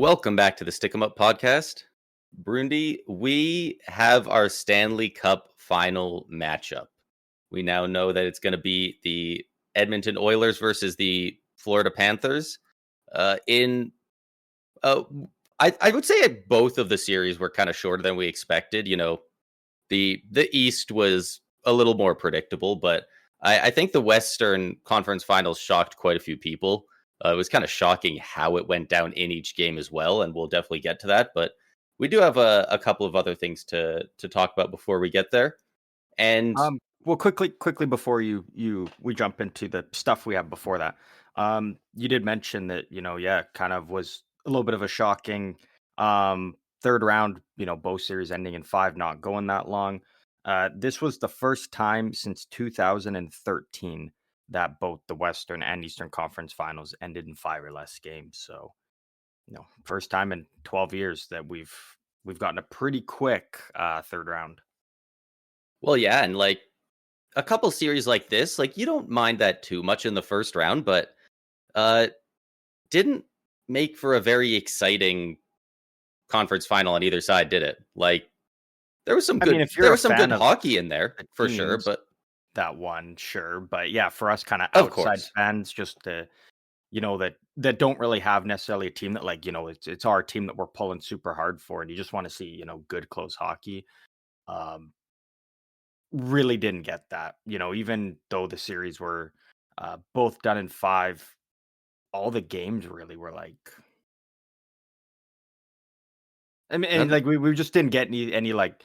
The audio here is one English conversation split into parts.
Welcome back to the Stick 'em Up podcast. Broondy, we have our Stanley Cup final matchup. We now know that it's going to be the Edmonton Oilers versus the Florida Panthers. In uh, I would say both of the series were kind of shorter than we expected. The East was a little more predictable, but I think the Western Conference Finals shocked quite a few people. It was kind of shocking how it went down in each game as well, and we'll definitely get to that. But we do have a couple of other things to talk about before we get there. And Well, quickly before we jump into the stuff we have before that, you did mention that kind of was a little bit of a shocking third round. Both series ending in five, not going that long. This was the first time since 2013 that both the Western and Eastern Conference Finals ended in five or less games. So, first time in 12 years that we've gotten a pretty quick third round. well, yeah, and like a couple series like this, like you don't mind that too much in the first round, but uh didn't make for a very exciting conference final on either side, did it? Like I mean, if there you're a was some good fan of hockey in there the for sure, teams, but that one, sure. But yeah, for us kind of of outside course. fans, just that don't really have necessarily a team that it's our team that we're pulling super hard for, and you just want to see good close hockey. Um, really didn't get that. Even though the series were both done in five, all the games really were like. I mean, and Um, like we just didn't get any like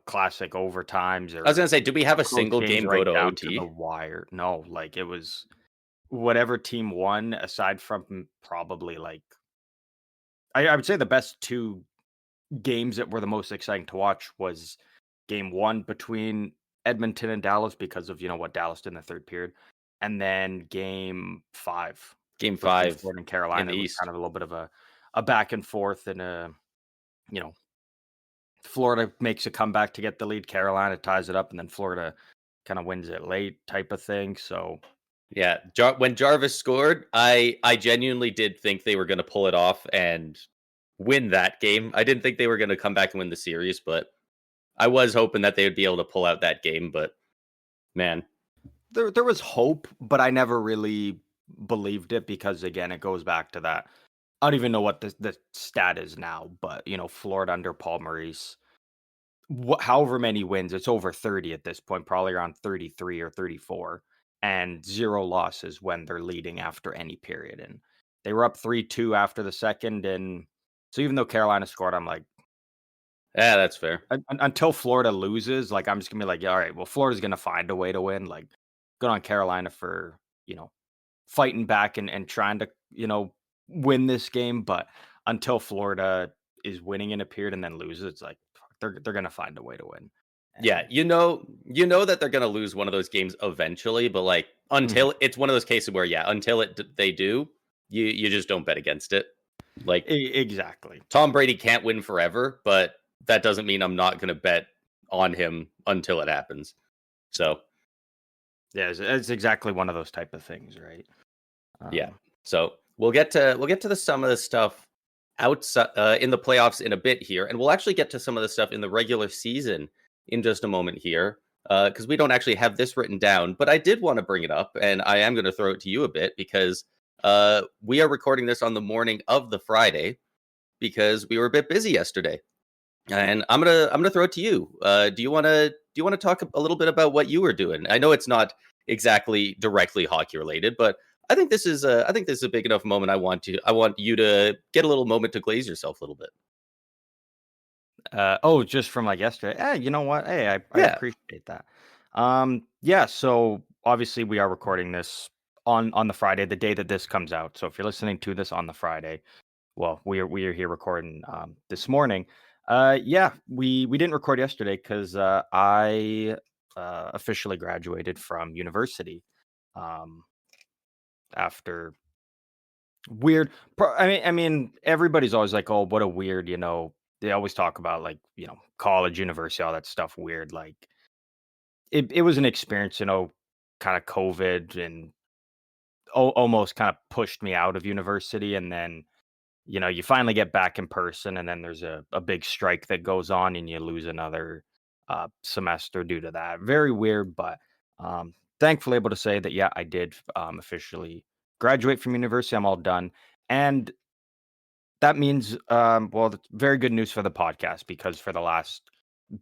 classic overtimes I was or gonna say, do we have a close single games game go right to down to the OT? wire. No, like it was whatever team won, aside from probably like I would say the best two games that were the most exciting to watch was game one between Edmonton and Dallas because of what Dallas did in the third period. And then game five Game between 5 Florida and in Carolina. the It was kind East. of a little bit of a back and forth and you know, Florida makes a comeback to get the lead, Carolina ties it up, and then Florida kind of wins it late type of thing. So Yeah, when Jarvis scored, I genuinely did think they were gonna pull it off and win that game. I didn't think they were gonna come back and win the series, but I was hoping that they would be able to pull out that game, but man. there was hope, but I never really believed it because again, it goes back to that. I don't even know what the stat is now, but Florida under Paul Maurice, however many wins, it's over 30 at this point, probably around 33 or 34, and zero losses when they're leading after any period. And they were up 3-2 after the second. And so even though Carolina scored, I'm like, Yeah, that's fair. until Florida loses, like I'm just gonna be like, yeah, all right, well, Florida's gonna find a way to win. Like, good on Carolina for fighting back and trying to win this game. But until Florida is winning in a period and then loses, it's like fuck, they're gonna find a way to win. Yeah, And you know that they're gonna lose one of those games eventually, but like Mhm. until it's one of those cases where yeah, until they do, you just don't bet against it. Like Exactly. Tom Brady can't win forever, but that doesn't mean I'm not gonna bet on him until it happens. So Yeah, it's exactly one of those type of things, right? yeah, Um, so we'll get to the some of the stuff outside in the playoffs in a bit here, and we'll actually get to some of the stuff in the regular season in just a moment here, because we don't actually have this written down. But I did want to bring it up, and I am going to throw it to you a bit because we are recording this on the morning of the Friday because we were a bit busy yesterday, and I'm gonna throw it to you. Do you want to talk a little bit about what you were doing? I know it's not exactly directly hockey related, but I think this is a big enough moment. I want you to get a little moment to glaze yourself a little bit. oh, just from like yesterday. You know what? Hey, I Yeah. appreciate that. Yeah. So obviously we are recording this on the Friday, the day that this comes out. So if you're listening to this on the Friday, well, we are here recording this morning. Yeah, we didn't record yesterday because I officially graduated from university. Um, after weird, I mean, everybody's always like, oh, what a weird, They always talk about like college, university, all that stuff. Weird, like it was an experience, kind of COVID and almost kind of pushed me out of university, and then you finally get back in person, and then there's a big strike that goes on, and you lose another semester due to that. Very weird, but thankfully able to say that, yeah, I did officially graduate from university. I'm all done. And that means, well, that's very good news for the podcast because for the last,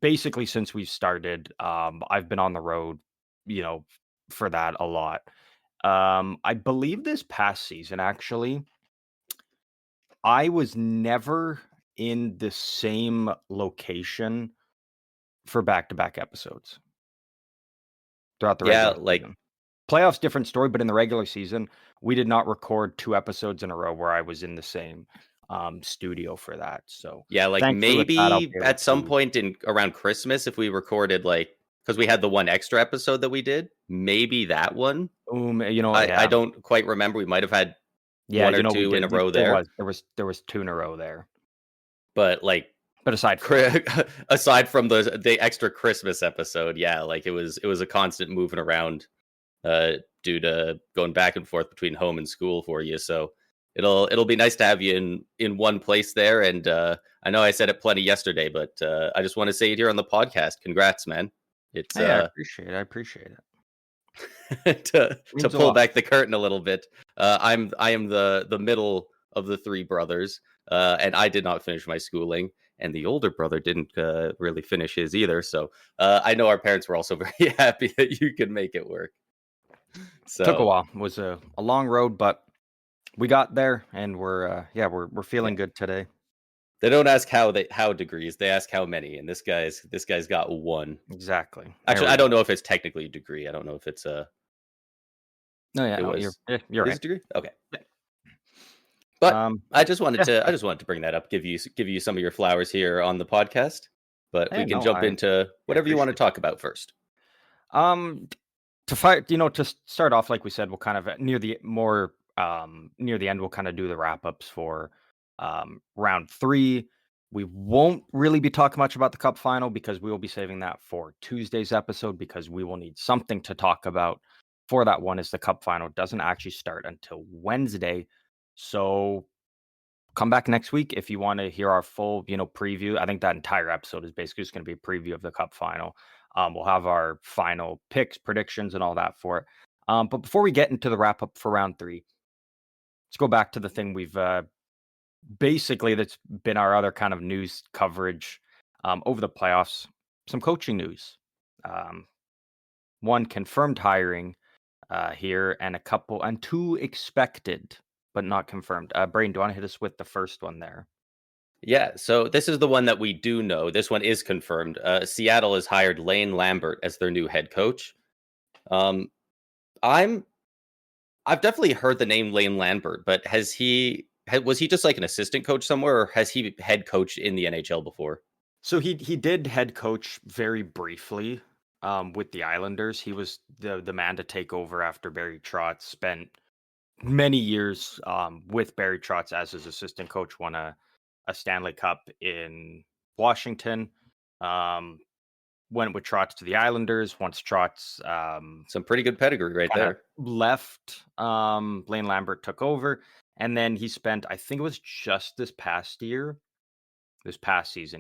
basically since we've started, I've been on the road, you know, for that a lot. I believe this past season, actually, I was never in the same location for back-to-back episodes throughout the Yeah, regular like season. Playoffs, different story, but in the regular season, we did not record 2 episodes in a row where I was in the same, studio for that, so, yeah, like thankfully with that, I'll maybe be able at some to. point in around Christmas if we recorded like because we had the one extra episode that we did, maybe that one. I Yeah. don't quite remember. We might have had Yeah, one or we two in a did. row There there, was there was 2 in a row there, but like but aside from that. aside from the extra Christmas episode, yeah, like it was a constant moving around uh due to going back and forth between home and school for you. So it'll be nice to have you in one place there. And I know I said it plenty yesterday, but I just want to say it here on the podcast. Congrats, man. It's Hey, I appreciate it. to Means a pull lot. back the curtain a little bit. I am the middle of the three brothers, and I did not finish my schooling, and the older brother didn't really finish his either. So I know our parents were also very happy that you could make it work. Took a So while. It was a long road, but we got there, and we're yeah, feeling good today. they don't ask how degrees; they ask how many. And this guy's got one. Exactly. There Actually, we I don't go. know if it's technically a degree. I don't know if it's a No, yeah, it no, was you're it is right. a degree. Okay. Yeah. But Um, I just wanted yeah. to I just wanted to bring that up, give you some of your flowers here on the podcast. But we Hey, can no, jump into I whatever you want to appreciate talk about first. it. To fight, start off, like we said, we'll kind of near the end, we'll kind of do the wrap ups for round 3. We won't really be talking much about the cup final because we will be saving that for Tuesday's episode because we will need something to talk about for that one. Is the cup final doesn't actually start until Wednesday, so come back next week if you want to hear our full, preview. I think that entire episode is basically just going to be a preview of the cup final. We'll have our final picks, predictions, and all that for it. But before we get into the wrap up for round 3, let's go back to the thing we've basically that's been our other kind of news coverage over the playoffs. Some coaching news. Um, One confirmed hiring here, and two expected but not confirmed. Brain, do you want to hit us with the first one there? Yeah, so this is the one that we do know. This one is confirmed. Seattle has hired Lane Lambert as their new head coach. Um, I'm I've definitely heard the name Lane Lambert, but was he just like an assistant coach somewhere, or has he head coached in the NHL before? So he did head coach very briefly with the Islanders. He was the man to take over after Barry Trotz spent many years with Barry Trotz as his assistant coach. Won a Stanley Cup in Washington. Um, Went with Trotz to the Islanders. Once Trotz Some pretty good pedigree right kind of there. left, Lane Lambert took over, and then he spent, I think it was just this past season,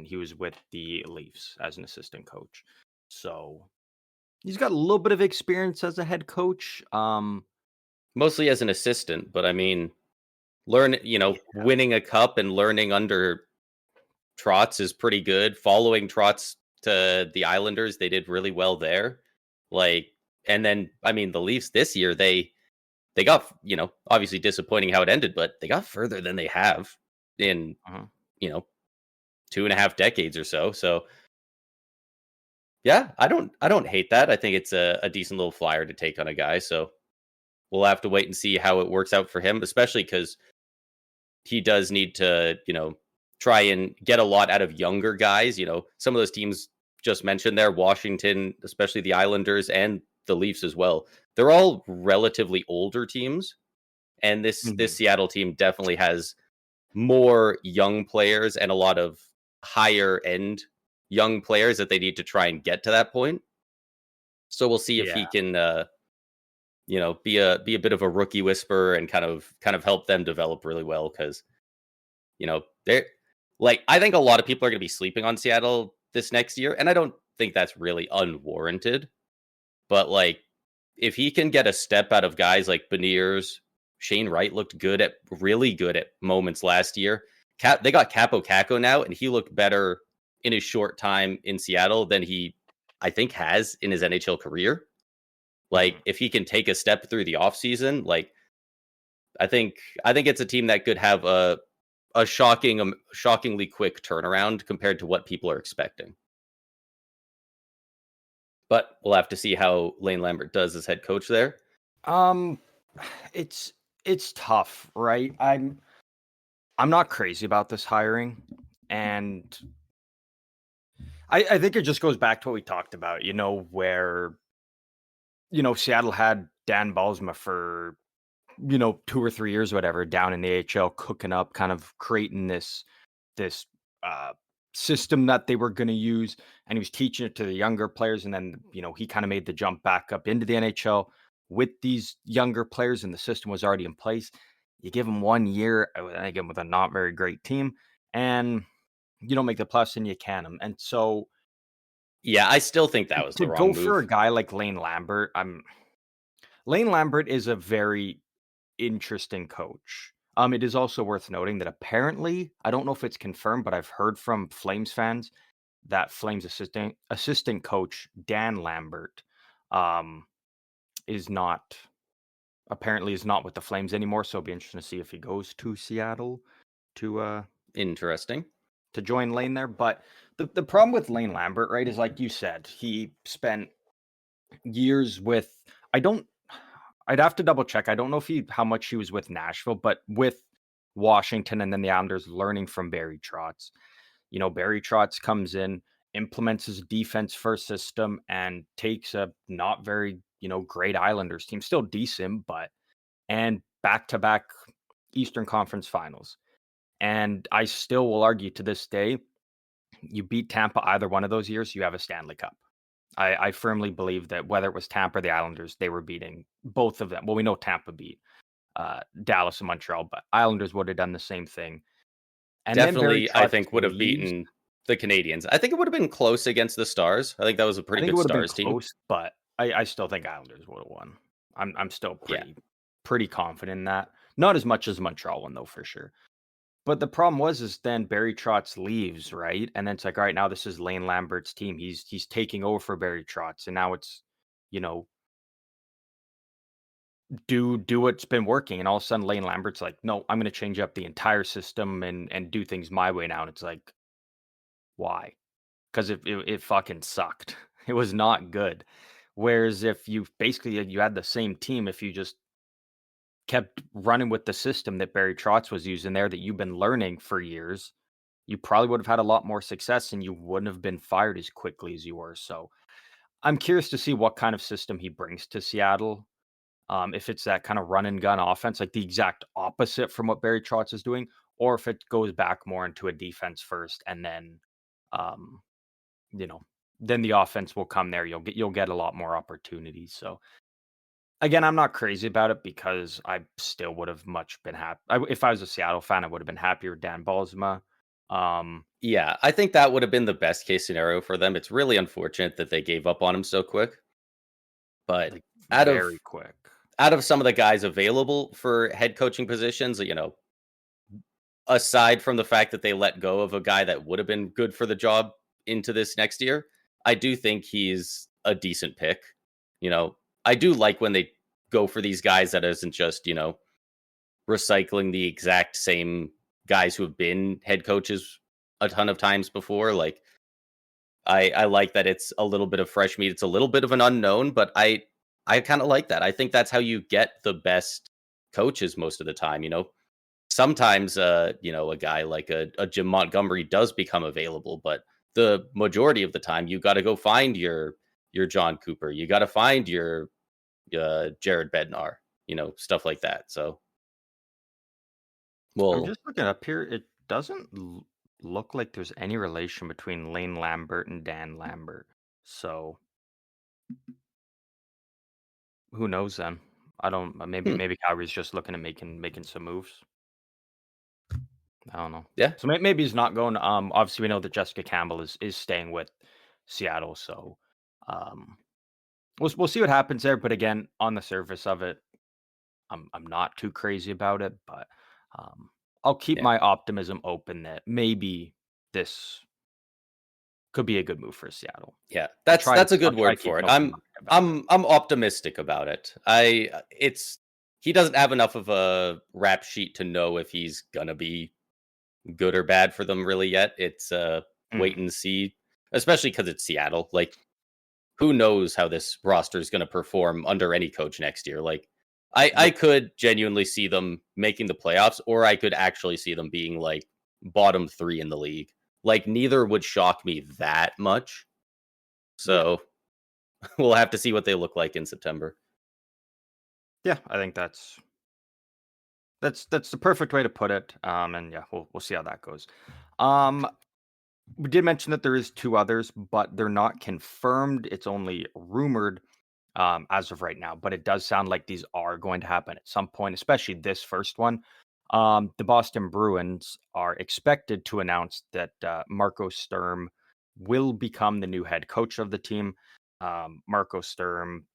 he was with the Leafs as an assistant coach. So he's got a little bit of experience as a head coach. Mostly as an assistant, but I mean, Yeah. winning a cup and learning under Trotz is pretty good. Following Trotz to the Islanders, they did really well there. Like, and then I mean, the Leafs this year, they got, obviously disappointing how it ended, but they got further than they have in, Uh-huh. you know, 2.5 decades or so. So yeah, I don't hate that. I think it's a decent little flyer to take on a guy. So we'll have to wait and see how it works out for him, especially because he does need to, try and get a lot out of younger guys. Some of those teams just mentioned there, Washington, especially the Islanders and the Leafs as well. They're all relatively older teams, and this Mhm. Seattle team definitely has more young players and a lot of higher end young players that they need to try and get to that point. So we'll see if Yeah. he can be a bit of a rookie whisperer and kind of help them develop really well, because They're like I think a lot of people are going to be sleeping on Seattle this next year, and I don't think that's really unwarranted. But like, if he can get a step out of guys like Beniers, Shane Wright looked really good at moments last year. They got Capo Caco now, and he looked better in his short time in Seattle than he, I think, has in his NHL career. Like, Mhm. if he can take a step through the offseason, like I think it's a team that could have a shockingly quick turnaround compared to what people are expecting. But we'll have to see how Lane Lambert does as head coach there. Um, it's it's tough, right? I'm not crazy about this hiring, and I think it just goes back to what we talked about. Where Seattle had Dan Balsma for 2 or 3 years, whatever, down in the AHL, cooking up, kind of creating this uh, system that they were going to use, and he was teaching it to the younger players, and then he kind of made the jump back up into the NHL with these younger players, and the system was already in place. You give him 1 year, again with a not very great team, and you don't make the plus, and you can him, and so Yeah, I still think that was to the go wrong for a move. guy like Lane Lambert is a very interesting coach. It is also worth noting that apparently, I don't know if it's confirmed, but I've heard from Flames fans that Flames assistant coach Dan Lambert um, is not is not with the Flames anymore. So it'll be interesting to see if he goes to Seattle to uh Interesting. to join Lane there. But the problem with Lane Lambert, right, is like you said, he spent years with I don't I'd have to double check. I don't know if how much he was with Nashville, but with Washington and then the Islanders, learning from Barry Trotz. Barry Trotz comes in, implements his defense first system, and takes a not very, great Islanders team, still decent, and back to back Eastern Conference finals. And I still will argue to this day, you beat Tampa either one of those years, you have a Stanley Cup. I firmly believe that whether it was Tampa or the Islanders, they were beating both of them. Well, we know Tampa beat Dallas and Montreal, but Islanders would have done the same thing. And then Barry Definitely, I Trotz think would have leaves. beaten the Canadians. I think it would have been close against the Stars. I think that was a I pretty think it good would have been Stars team. close, but I still think Islanders would have won. I'm still Yeah, pretty confident in that. Not as much as Montreal one though, for sure. But the problem is then Barry Trotz leaves, right? And then it's like, all right, now this is Lane Lambert's team. He's taking over for Barry Trotz, and now it's you know do what's been working, and all of a sudden Lane Lambert's like, no, I'm going to change up the entire system and do things my way now. And it's like, why? Because it fucking sucked. It was not good. Whereas if you basically you had the same team, if you just kept running with the system that Barry Trotz was using there that you've been learning for years, you probably would have had a lot more success and you wouldn't have been fired as quickly as you were. So I'm curious to see what kind of system he brings to Seattle. If it's that kind of run and gun offense, like the exact opposite from what Barry Trotz is doing, or if it goes back more into a defense first and then um, you know, then the offense will come there. You'll get a lot more opportunities. So again, I'm not crazy about it because I still would have much been happy. If I was a Seattle fan, I would have been happier with Dan Balsma. Um, yeah. I think that would have been the best case scenario for them. It's really unfortunate that they gave up on him so quick. But like out of very quick. some of the guys available for head coaching positions, aside from the fact that they let go of a guy that would have been good for the job into this next year, I do think he's a decent pick. You know, I do like when they go for these guys that isn't just, recycling the exact same guys who have been head coaches a ton of times before. Like I like that it's a little bit of fresh meat. It's a little bit of an unknown, but I kind of like that. I think that's how you get the best coaches most of the time, sometimes a guy like a Jim Montgomery does become available, but the majority of the time you got to go find your John Cooper, you got to find your Jared Bednar, stuff like that. So I'm well, just looking up here. It doesn't look like there's any relation between Lane Lambert and Dan Lambert. So who knows then? I don't. Maybe hmm, maybe Calgary's just looking at making some moves. I don't know. Yeah, So maybe he's not going. Obviously we know that Jessica Campbell is staying with Seattle, so um, we'll see what happens there. But again, on the surface of it, I'm not too crazy about it, but um, I'll keep yeah, my optimism open that maybe this could be a good move for Seattle. yeah. I'll That's try to that's a I'll good try to word keep for an it. open mind about it. I'm optimistic about it. It's he doesn't have enough of a rap sheet to know if he's gonna be good or bad for them really yet. It's wait Mhm. and see, especially because it's Seattle. Like, who knows how this roster is going to perform under any coach next year? Like, I Yeah, could genuinely see them making the playoffs, or I could actually see them being like bottom three in the league. Like, neither would shock me that much. yeah, So we'll have to see what they look like in September. yeah. I think that's the perfect way to put it. And yeah, we'll see how that goes. Um, we did mention that there is two others, but they're not confirmed. It's only rumored as of right now. But it does sound like these are going to happen at some point, especially this first one. The Boston Bruins are expected to announce that Marco Sturm will become the new head coach of the team. Marco Sturm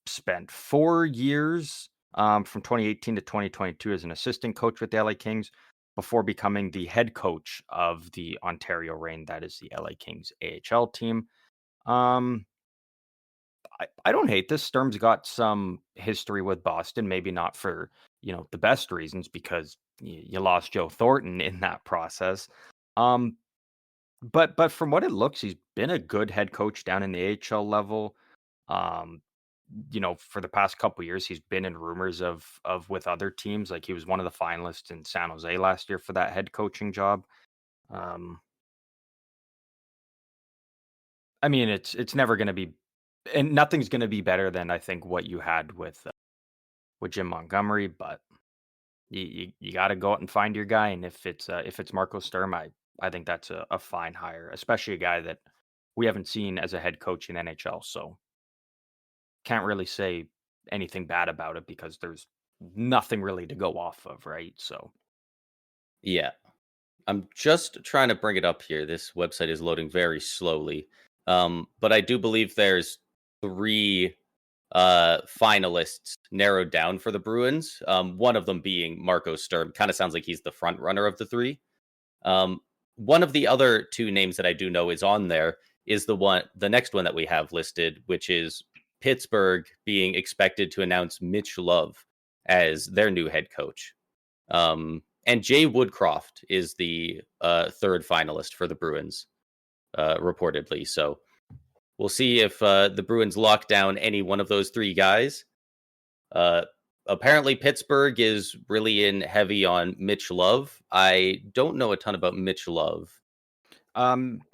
spent 4 years from 2018 to 2022 as an assistant coach with the LA Kings before becoming the head coach of the Ontario Reign, that is the LA Kings AHL team. Um, I don't hate this. Sturm's got some history with Boston, maybe not for the best reasons because you lost Joe Thornton in that process. Um, but from what it looks, he's been a good head coach down in the AHL level. Um, for the past couple years, he's been in rumors of with other teams. Like he was one of the finalists in San Jose last year for that head coaching job. Um, I mean, it's never going to be, and nothing's going to be better than I think what you had with Jim Montgomery. But you got to go out and find your guy, and if it's Marco Sturm, I think that's a fine hire, especially a guy that we haven't seen as a head coach in NHL. So can't really say anything bad about it because there's nothing really to go off of, right? So, Yeah. I'm just trying to bring it up here. This website is loading very slowly. But I do believe there's three finalists narrowed down for the Bruins. One of them being Marco Sturm. Kind of sounds like he's the front runner of the three. Um, one of the other two names that I do know is on there is the next one that we have listed, which is Pittsburgh being expected to announce Mitch Love as their new head coach. And Jay Woodcroft is the third finalist for the Bruins, reportedly. So we'll see if the Bruins lock down any one of those three guys. Uh, Apparently, Pittsburgh is really in heavy on Mitch Love. I don't know a ton about Mitch Love.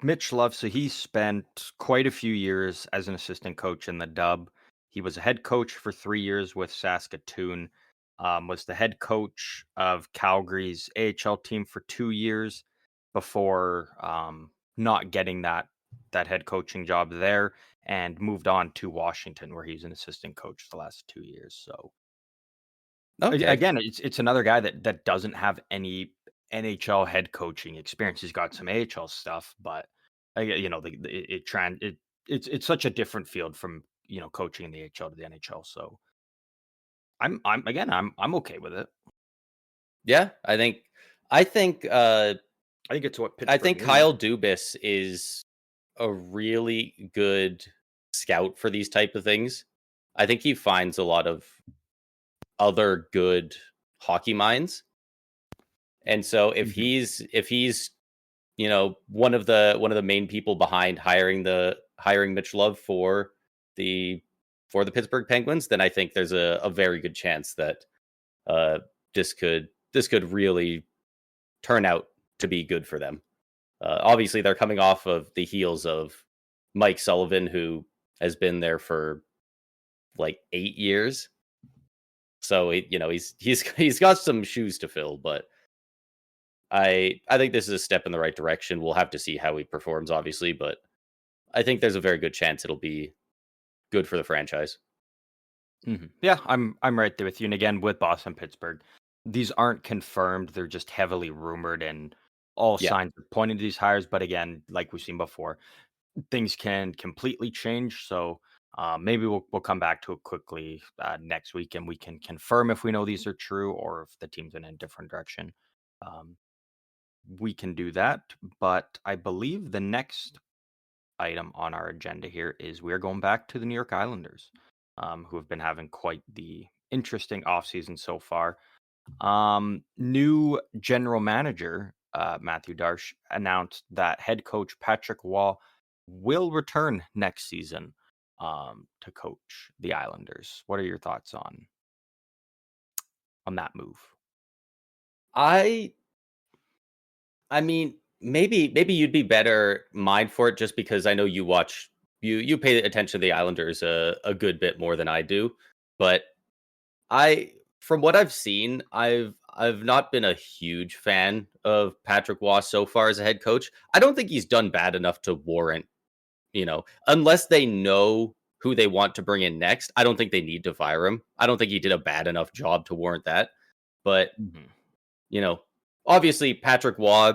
Mitch Love, so he spent quite a few years as an assistant coach in the Dub. He was a head coach for 3 years with Saskatoon. Was the head coach of Calgary's AHL team for 2 years before not getting that head coaching job there, and moved on to Washington, where he's an assistant coach the last 2 years. So Okay. again, it's another guy that doesn't have any NHL head coaching experience. He's got some AHL stuff, but it's such a different field from coaching in the AHL to the NHL. So I'm okay with it. Yeah, I think I think it's what I Pittsburgh think needs. Kyle Dubas is a really good scout for these type of things. I think he finds a lot of other good hockey minds. And so Mhm. if he's one of the main people behind hiring Mitch Love the for the Pittsburgh Penguins, then I think there's a very good chance that uh this could really turn out to be good for them. Obviously, they're coming off of the heels of Mike Sullivan, who has been there for like 8 years. So he's got some shoes to fill, but I think this is a step in the right direction. We'll have to see how he performs, obviously, but I think there's a very good chance it'll be good for the franchise. Yeah, I'm right there with you. And again, with Boston, Pittsburgh, these aren't confirmed. They're just heavily rumored, and all Yeah. signs are pointing to these hires. But again, like we've seen before, things can completely change. So maybe we'll come back to it quickly next week, and we can confirm if we know these are true or if the team's in a different direction. Um, we can do that. But I believe the next item on our agenda here is we're going back to the New York Islanders, who have been having quite the interesting offseason so far. New general manager Matthew Darsh announced that head coach Patrick Waugh will return next season to coach the Islanders. What are your thoughts on that move? I I mean, maybe you'd be better mind for it just because I know you pay attention to the Islanders a good bit more than I do. But I from what I've seen, I've not been a huge fan of Patrick Waugh so far as a head coach. I don't think he's done bad enough to warrant, unless they know who they want to bring in next, I don't think they need to fire him. I don't think he did a bad enough job to warrant that. But, Mhm. you know, obviously Patrick Waugh,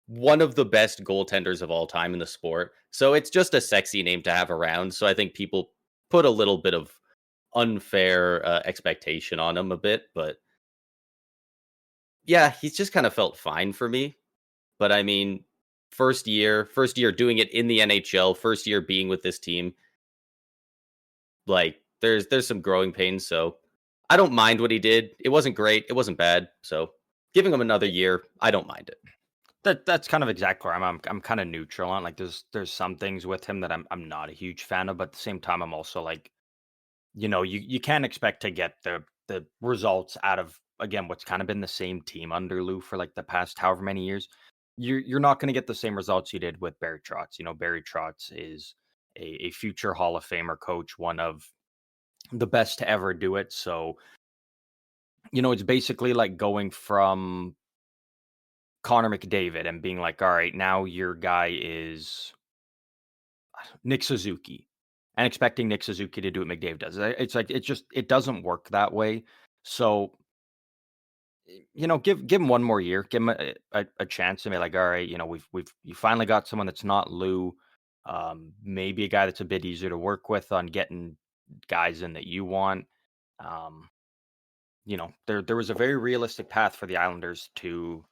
one of the best goaltenders of all time in the sport. So it's just a sexy name to have around. So I think people put a little bit of unfair expectation on him a bit, but yeah, he's just kind of felt fine for me. But I mean, first year doing it in the NHL, first year being with this team, like there's some growing pains. So I don't mind what he did. It wasn't great, it wasn't bad. So giving him another year, I don't mind it. That's kind of exactly where I'm kind of neutral on. Like, there's some things with him that I'm not a huge fan of, but at the same time, I'm also like, you can't expect to get the results out of, again, what's kind of been the same team under Lou for like the past however many years. You're not going to get the same results you did with Barry Trotz. Barry Trotz is a future Hall of Famer coach, one of the best to ever do it. So it's basically like going from Connor McDavid and being like, all right, now your guy is Nick Suzuki, and expecting Nick Suzuki to do what McDavid does. It's like it doesn't work that way. So give him one more year, give him a chance, and be like, all right, you finally got someone that's not Lou, maybe a guy that's a bit easier to work with on getting guys in that you want. Um, there was a very realistic path for the Islanders to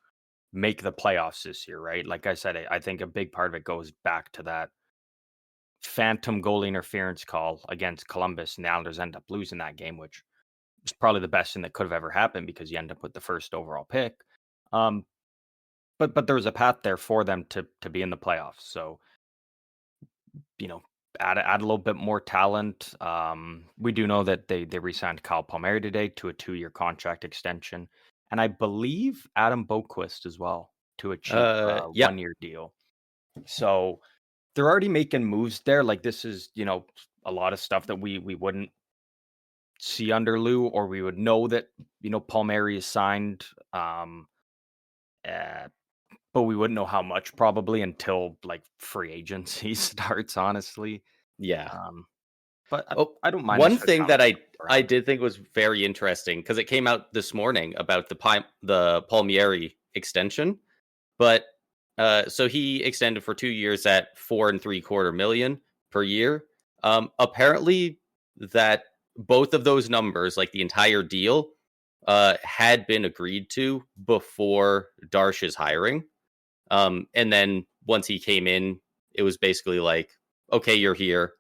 make the playoffs this year, right? Like I said, I think a big part of it goes back to that phantom goal interference call against Columbus, and the Islanders end up losing that game, which was probably the best thing that could have ever happened because you end up with the first overall pick. Um, but there was a path there for them to be in the playoffs. So you know, add a little bit more talent. We do know that they re-signed Kyle Palmieri today to a 2-year contract extension, and I believe Adam Boquist as well to a cheap Yeah. 1-year deal. So they're already making moves there. Like, this is, a lot of stuff that we wouldn't see under Lou, or we would know that, Palmieri is signed. Uh, but we wouldn't know how much probably until like free agency starts, honestly. Yeah. Um, but Oh, I don't mind the one switch thing around that I around. did think was very interesting because it came out this morning about the Palmieri extension. But so he extended for 2 years at 4.75 million per year. Apparently, that both of those numbers, like the entire deal, had been agreed to before Darsh's hiring. And then once he came in, it was basically like, okay, you're here.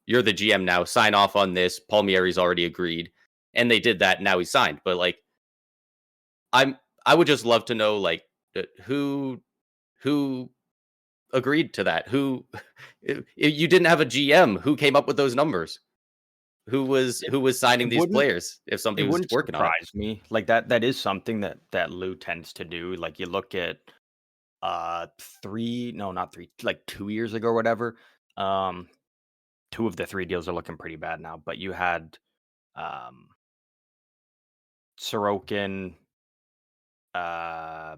You're the GM now. Sign off on this. Palmieri's already agreed. And they did that. And now he's signed. But like, I'm, I would just love to know, like, who agreed to that? If you didn't have a GM, who came up with those numbers? It, Who was it signing these wouldn't players if it somebody was wouldn't working on it? surprise me. Like, that is something that Lou tends to do. Like, you look at 3, no, not 3, like 2 years ago or whatever. Um, 2 of the 3 deals are looking pretty bad now, but you had um Sorokin, uh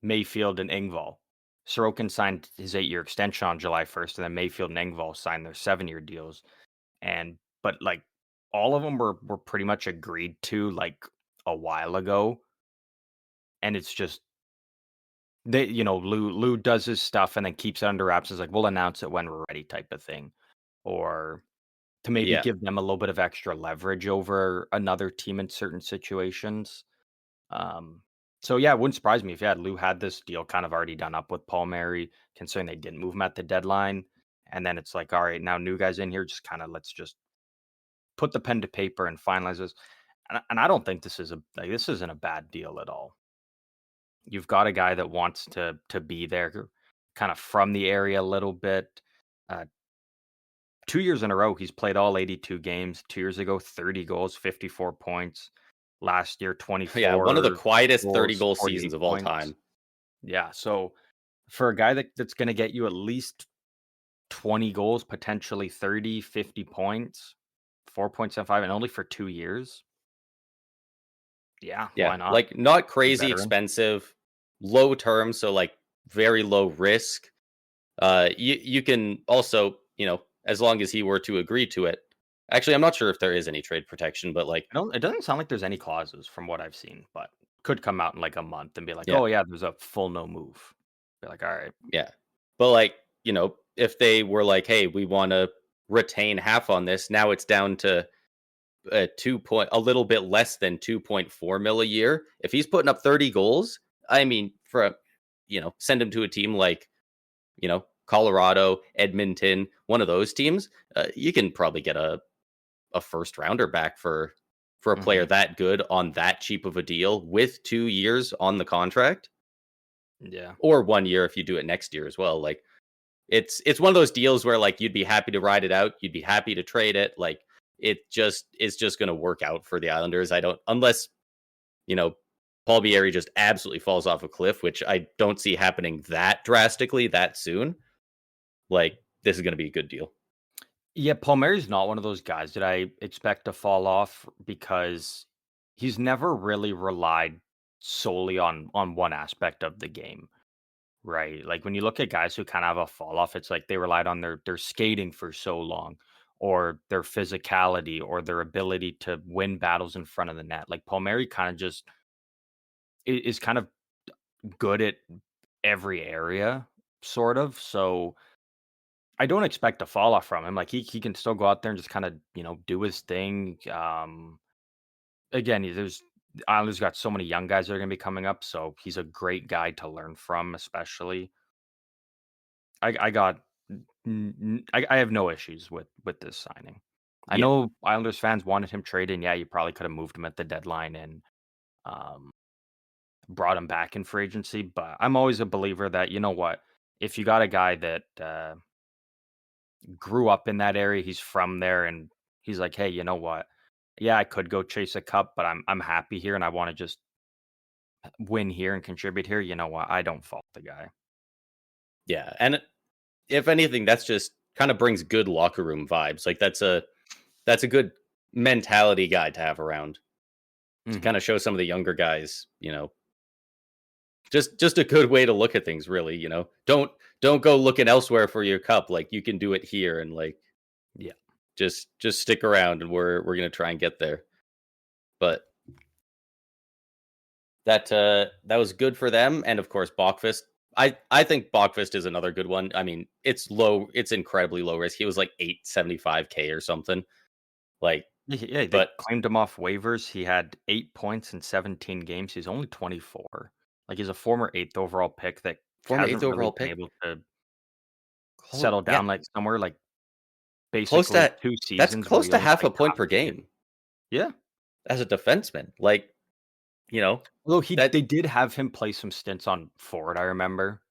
Mayfield and Engvall. Sorokin signed his 8-year extension on July 1st, and then Mayfield and Engvall signed their 7-year deals. But like, all of them were pretty much agreed to like a while ago, and it's just they, Lou does his stuff and then keeps it under wraps. Is like, we'll announce it when we're ready, type of thing, or to maybe Yeah. give them a little bit of extra leverage over another team in certain situations. Um, so yeah, it wouldn't surprise me if Lou had this deal kind of already done up with Paul Mary, considering they didn't move him at the deadline. And then it's like, all right, now new guys in here, just kind of let's just put the pen to paper and finalize this. And I don't think this isn't a bad deal at all. You've got a guy that wants to be there, kind of from the area a little bit. Uh, 2 years in a row, he's played all 82 games. 2 years ago, 30 goals, 54 points. Last year, Yeah, one of the 24 quietest 30 goals, goal seasons 48 of all points. time. Yeah, so for a guy that's gonna get you at least 20 goals, potentially 30, 50 points, 4.75, and only for 2 years, yeah, Yeah, why not? like not Good crazy veteran. expensive, low term, so like very low risk. You can also, as long as he were to agree to it. Actually, I'm not sure if there is any trade protection, but like, I don't It doesn't sound like there's any clauses from what I've seen, but could come out in, like, a month and be like, yeah, "Oh, yeah, there's a full no move." Be like, "Alright." yeah. But like, if they were like, hey, we want to retain half on this, now it's down to a little bit less than 2.4 mil a year. If he's putting up 30 goals, I mean, send him to a team like, Colorado, Edmonton, one of those teams. You can probably get a first rounder back for a player Mhm. that good on that cheap of a deal with 2 years on the contract, Yeah. or 1 year if you do it next year as well. Like it's one of those deals where like you'd be happy to ride it out, you'd be happy to trade it. Like it just is just going to work out for the Islanders. I don't unless you know Paul Bieri just absolutely falls off a cliff, which I don't see happening that drastically that soon. Like this is going to be a good deal. Yeah, Palmieri's not one of those guys that I expect to fall off because he's never really relied solely on one aspect of the game, right? Like when you look at guys who kind of have a fall off, it's like they relied on their skating for so long, or their physicality, or their ability to win battles in front of the net. Like Palmieri kind of just is kind of good at every area, sort of. So I don't expect a fall off from him. Like he can still go out there and just kind of do his thing. Again, there's Islanders got so many young guys that are going to be coming up, so he's a great guy to learn from. Especially, I got I have no issues with this signing. I Yeah, know Islanders fans wanted him traded. And yeah, you probably could have moved him at the deadline and um, brought him back in free agency. But I'm always a believer that what, if you got a guy that grew up in that area. He's from there, and he's like, "Hey, you know what? Yeah, I could go chase a cup, but I'm happy here, and I want to just win here and contribute here." You know what? I don't fault the guy. yeah, and if anything, that's just kind of brings good locker room vibes. Like that's a good mentality guy to have around to kind Hmm. of show some of the younger guys, just a good way to look at things. Really, don't go looking elsewhere for your cup. Like you can do it here, and like Yeah. just stick around, and we're gonna try and get there. But that was good for them, and of course, Bachfist. I think Bachfist is another good one. I mean, it's incredibly low risk. He was like 875K or something. Like, Yeah, they but claimed him off waivers. He had 8 points in 17 games. He's only 24. Like he's a former eighth overall pick that former eighth hasn't really overall been pick, able to close, settle yeah, down like somewhere. Like close basically to two that's seasons where close he to only half a played point half per the game. game Yeah. as a defenseman. Like, you know Although that. they did have him play some stints on forward. I remember.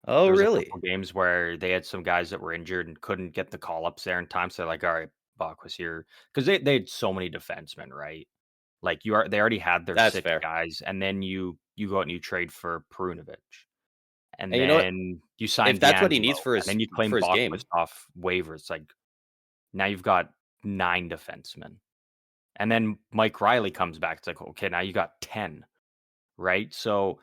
Oh, There was a really? couple games where they had some guys that were injured and couldn't get the call-ups there in time, so they're like, "Alright, Bach was here," because they had so many defensemen, right? Like, they already had their That's 6 fair. guys, and then you go out and you trade for Perunovic, and And you know what? then you If sign that's what he D'Angelo, needs for and his then you claim for his Bachwitz game, off waivers, like, now you've got 9 defensemen, and then Mike Riley comes back, it's like, okay, now you got 10, right? So,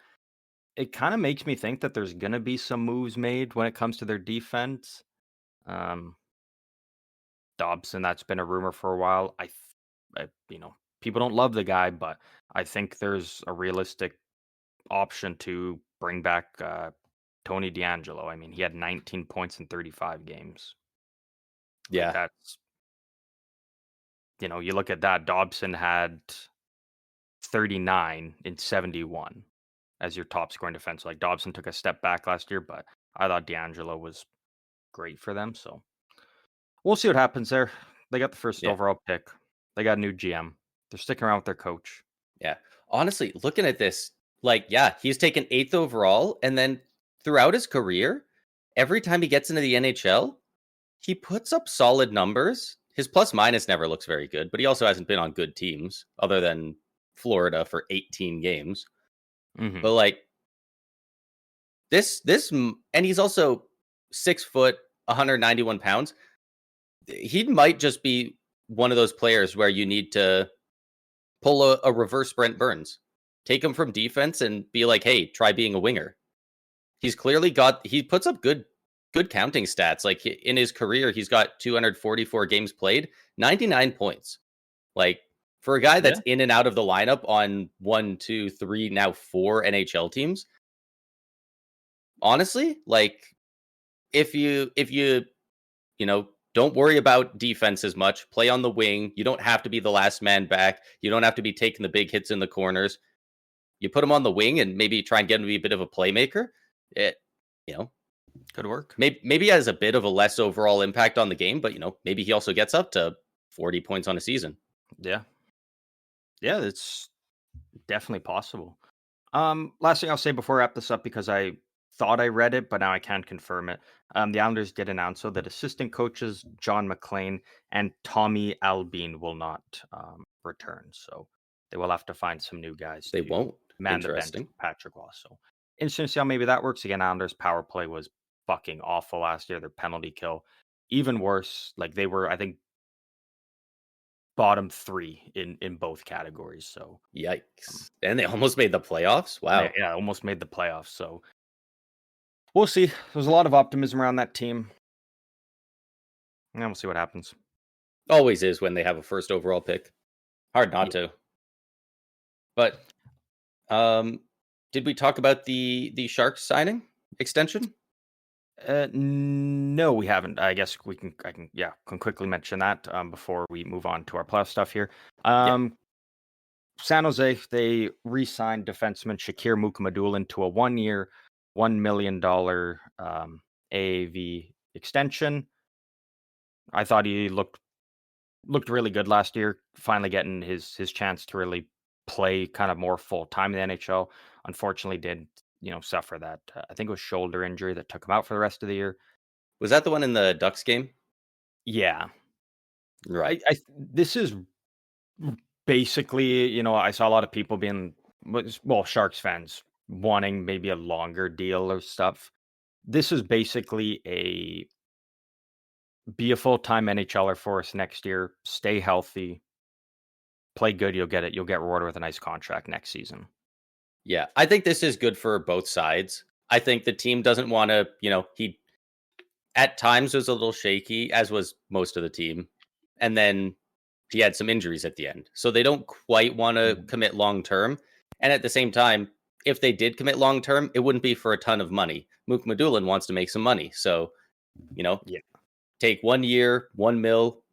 it kinda makes me think that there's gonna be some moves made when it comes to their defense. Um Dobson, that's been a rumor for a while. I, you know, people don't love the guy, but I think there's a realistic option to bring back Tony DeAngelo. I mean, he had 19 points in 35 games. Like Yeah. that's, you look at that. Dobson had 39 in 71 as your top scoring defense. Like Dobson took a step back last year, but I thought DeAngelo was great for them. So we'll see what happens there. They got the first Yeah. overall pick. They got a new GM. They're sticking around with their coach. Yeah. Honestly, looking at this, like, yeah, he's taken 8th overall. And then throughout his career, every time he gets into the NHL, he puts up solid numbers. His plus minus never looks very good, but he also hasn't been on good teams other than Florida for 18 games. Hmm. But like and he's also 6 foot, 191 pounds. He might just be one of those players where you need to pull a reverse Brent Burns, take him from defense and be like, hey, try being a winger. He puts up good counting stats. Like in his career, he's got 244 games played, 99 points. Like for a guy Yeah. that's in and out of the lineup on 1, 2, 3, now 4 NHL teams, honestly, like if you don't worry about defense as much, play on the wing. You don't have to be the last man back. You don't have to be taking the big hits in the corners. You put him on the wing and maybe try and get him to be a bit of a playmaker. It, you know, Could work. maybe has a bit of a less overall impact on the game, but maybe he also gets up to 40 points on a season. Yeah. Yeah, it's definitely possible. Last thing I'll say before I wrap this up, because I thought I read it, but now I can't confirm it. The Islanders did announce so that assistant coaches John McLean and Tommy Albine will not return. So they will have to find some new guys They to won't. man the bench Interesting. for Patrick Ross. So interesting to see how maybe that works. Again, Islanders power play was fucking awful last year. Their penalty kill, even worse. Like they were, I think, bottom three in both categories. So um, Yikes. And they almost made the playoffs. Wow. yeah, almost made the playoffs. So we'll see. There's a lot of optimism around that team. And we'll see what happens. Always is when they have a first overall pick. Hard not Yeah. to. But um did we talk about the Sharks signing extension? No, we haven't. I guess can quickly mention that before we move on to our playoff stuff here. Yeah. San Jose, they re-signed defenseman Shakir Mukhamadullin to a 1-year, $1 million AAV extension. I thought he looked really good last year, finally getting his chance to really play kind of more full time in the NHL. Unfortunately, did suffer that I think it was shoulder injury that took him out for the rest of the year. Was that the one in the Ducks game? Yeah, Right. this is basically I saw a lot of people being Sharks fans wanting maybe a longer deal or stuff. This is basically a be a full time NHLer for us next year. Stay healthy, play good. You'll get it. You'll get rewarded with a nice contract next season. Yeah. I think this is good for both sides. I think the team doesn't want to, he at times was a little shaky, as was most of the team. And then he had some injuries at the end. So they don't quite want to Mhm. commit long term. And at the same time, if they did commit long term, it wouldn't be for a ton of money. Mook Madulin wants to make some money. So, you know, Yeah. take 1 year, 1 mil,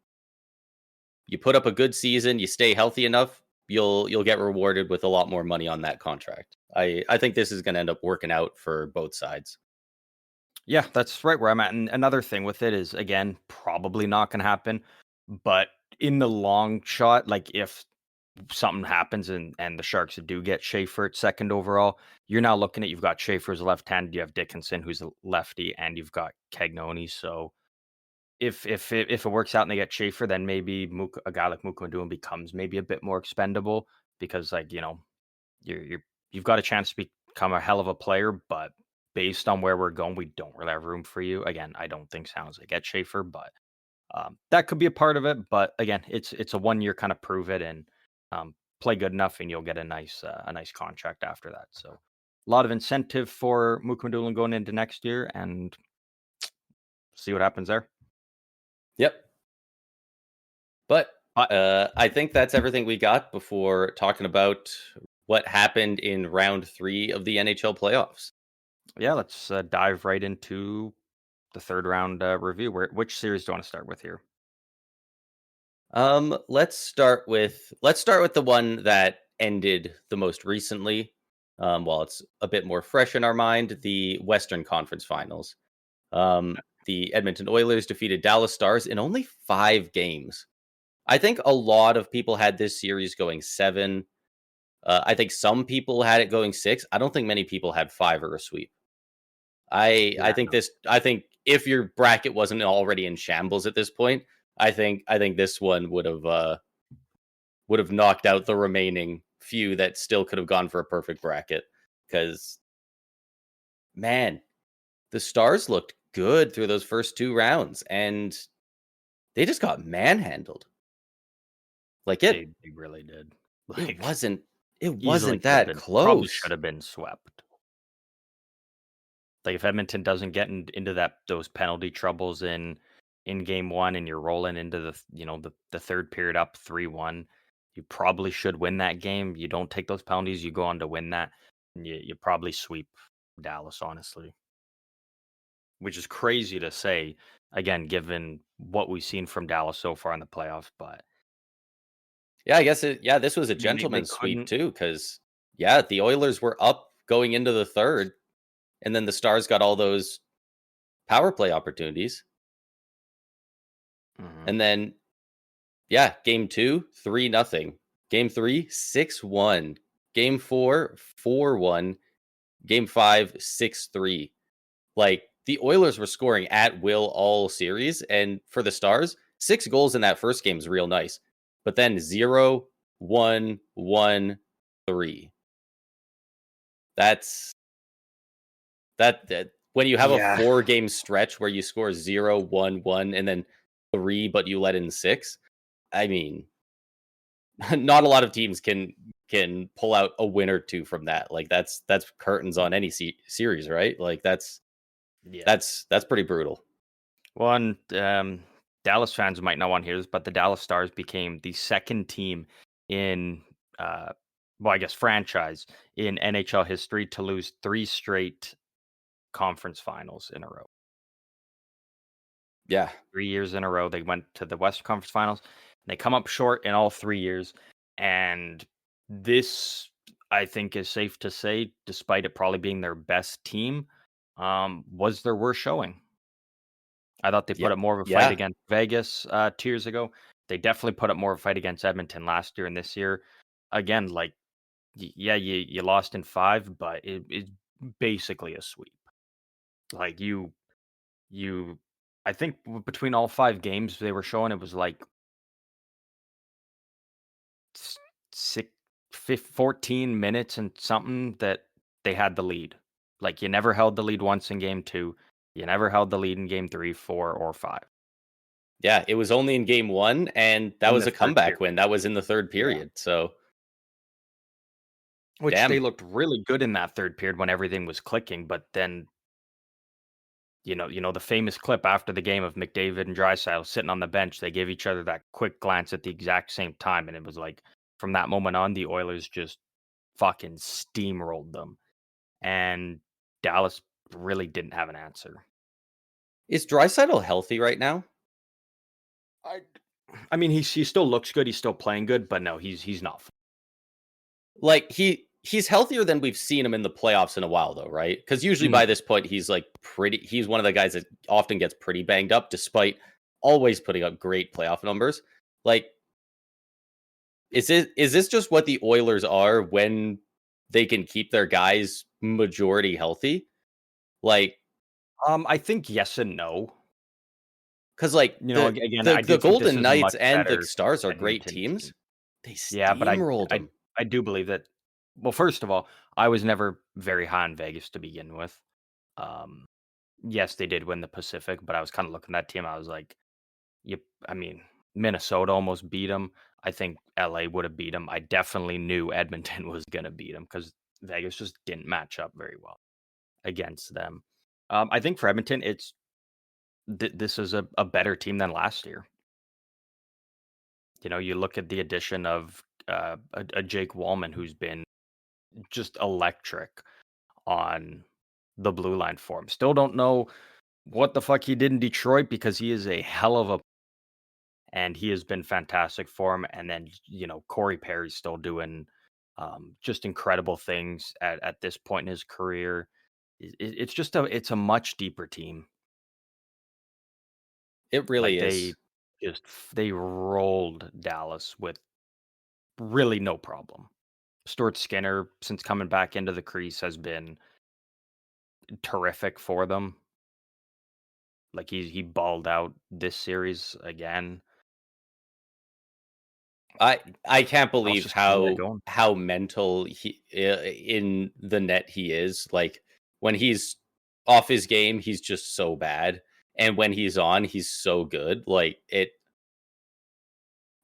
you put up a good season, you stay healthy enough, you'll get rewarded with a lot more money on that contract. I think this is gonna end up working out for both sides. Yeah, that's right where I'm at. And another thing with it is, again, probably not going to happen. But in the long shot, like if something happens and the Sharks do get Schaefer at second overall, you're now looking at you've got Schaefer's left hand, you have Dickinson who's a lefty, and you've got Cagnoni. So if it works out and they get Schaefer, then maybe a guy like Mukundun becomes maybe a bit more expendable because you've got a chance to become a hell of a player, but based on where we're going, we don't really have room for you. Again, I don't think San Jose get Schaefer, but that could be a part of it. But again, it's a 1 year kind of prove it and play good enough, and you'll get a nice contract after that. So a lot of incentive for Mukundulin going into next year, and see what happens there. Yep. But I think that's everything we got before talking about what happened in round 3 of the NHL playoffs. Yeah, let's dive right into the third round review. Which series do you want to start with here? Let's start with the one that ended the most recently. While it's a bit more fresh in our mind, the Western Conference Finals. The Edmonton Oilers defeated Dallas Stars in only 5 games. I think a lot of people had this series going 7. I think some people had it going 6. I don't think many people had 5 or a sweep. I Yeah, think no. this. I think if your bracket wasn't already in shambles at this point, I think this one would have knocked out the remaining few that still could have gone for a perfect bracket. Because man, the Stars looked good through those first 2 rounds, and they just got manhandled. Like They really did. it Like wasn't it easily wasn't could have that been, probably should close. have been swept. Like if Edmonton doesn't get into those penalty troubles in game one, and you're rolling into the third period up 3-1, you probably should win that game. You don't take those penalties, you go on to win that, and you probably sweep Dallas, honestly. Which is crazy to say, again, given what we've seen from Dallas so far in the playoffs. But Yeah, I guess yeah, this was a I mean, they gentleman's sweep couldn't. too, because yeah, the Oilers were up going into the third, and then the Stars got all those power play opportunities. Mhm. And then yeah, game 2, 3-0. Game 3, 6-1. Game 4, 4-1. Game 5, 6-3. Like the Oilers were scoring at will all series, and for the Stars, 6 goals in that first game is real nice. But then 0, 1, 1, 3. That's that when you have a Yeah, 4 game stretch where you score 0, 1, 1, and then 3, but you let in 6. I mean, not a lot of teams can pull out a win or two from that. Like that's curtains on any series, right? Like yeah. that's pretty brutal. One, Dallas fans might not want to hear this, but the Dallas Stars became the second team in, uh, well, I guess franchise in NHL history to lose three straight conference finals in a row. Yeah, 3 years in a row, they went to the Western Conference Finals. They come up short in all 3 years, and this, I think, is safe to say, despite it probably being their best team, was their worst showing. I thought they yeah, put up more of a fight yeah, against Vegas 2 years ago. They definitely put up more of a fight against Edmonton last year and this year. Again, like, yeah, you lost in five, but it's basically a sweep. Like you, I think between all 5 games they were showing, it was like s- six, 14 minutes and something that they had the lead. Like you never held the lead once in game two. You never held the lead in game three, four, or five yeah. It was only in game 1, and that in was the a third comeback period. win. That was in the third Yeah. period. So Which they damn, looked really good in that third period when everything was clicking, but then, the famous clip after the game of McDavid and Draisaitl sitting on the bench, they gave each other that quick glance at the exact same time, and it was like from that moment on, the Oilers just fucking steamrolled them, and Dallas really didn't have an answer. is Draisaitl healthy right now? I, I mean, he still looks good, he's still playing good, but no, he's not. Like he's healthier than we've seen him in the playoffs in a while, though, right? Because usually Mm. by this point he's like pretty. He's one of the guys that often gets pretty banged up, despite always putting up great playoff numbers. Like, is this just what the Oilers are when they can keep their guys majority healthy? Like, I think yes and no. because like the Again, the I the do think this Golden is a much Knights and the better Stars are great Edmonton teams. team. They Yeah, but steamrolled them. I do believe that. Well, first of all, I was never very high on Vegas to begin with. Um, yes, they did win the Pacific, but I was kind of looking at that team. I was like, "Yep." I mean, Minnesota almost beat them. I think LA would have beat them. I definitely knew Edmonton was going to beat them because Vegas just didn't match up very well against them. I think for Edmonton, this is a better team than last year. You look at the addition of a Jake Wallman who's been just electric on the blue line for him. Still don't know what the fuck he did in Detroit because he is a hell of a and he has been fantastic for him. And then Corey Perry's still doing just incredible things at this point in his career. It's a much deeper team. It Like really is. they rolled Dallas with really no problem. Stuart Skinner, since coming back into the crease, has been terrific for them. Like he balled out this series again. I can't Dallas believe just can't get how going. mental he in the net he is. Like when he's off his game, he's just so bad, and when he's on, he's so good. Like it,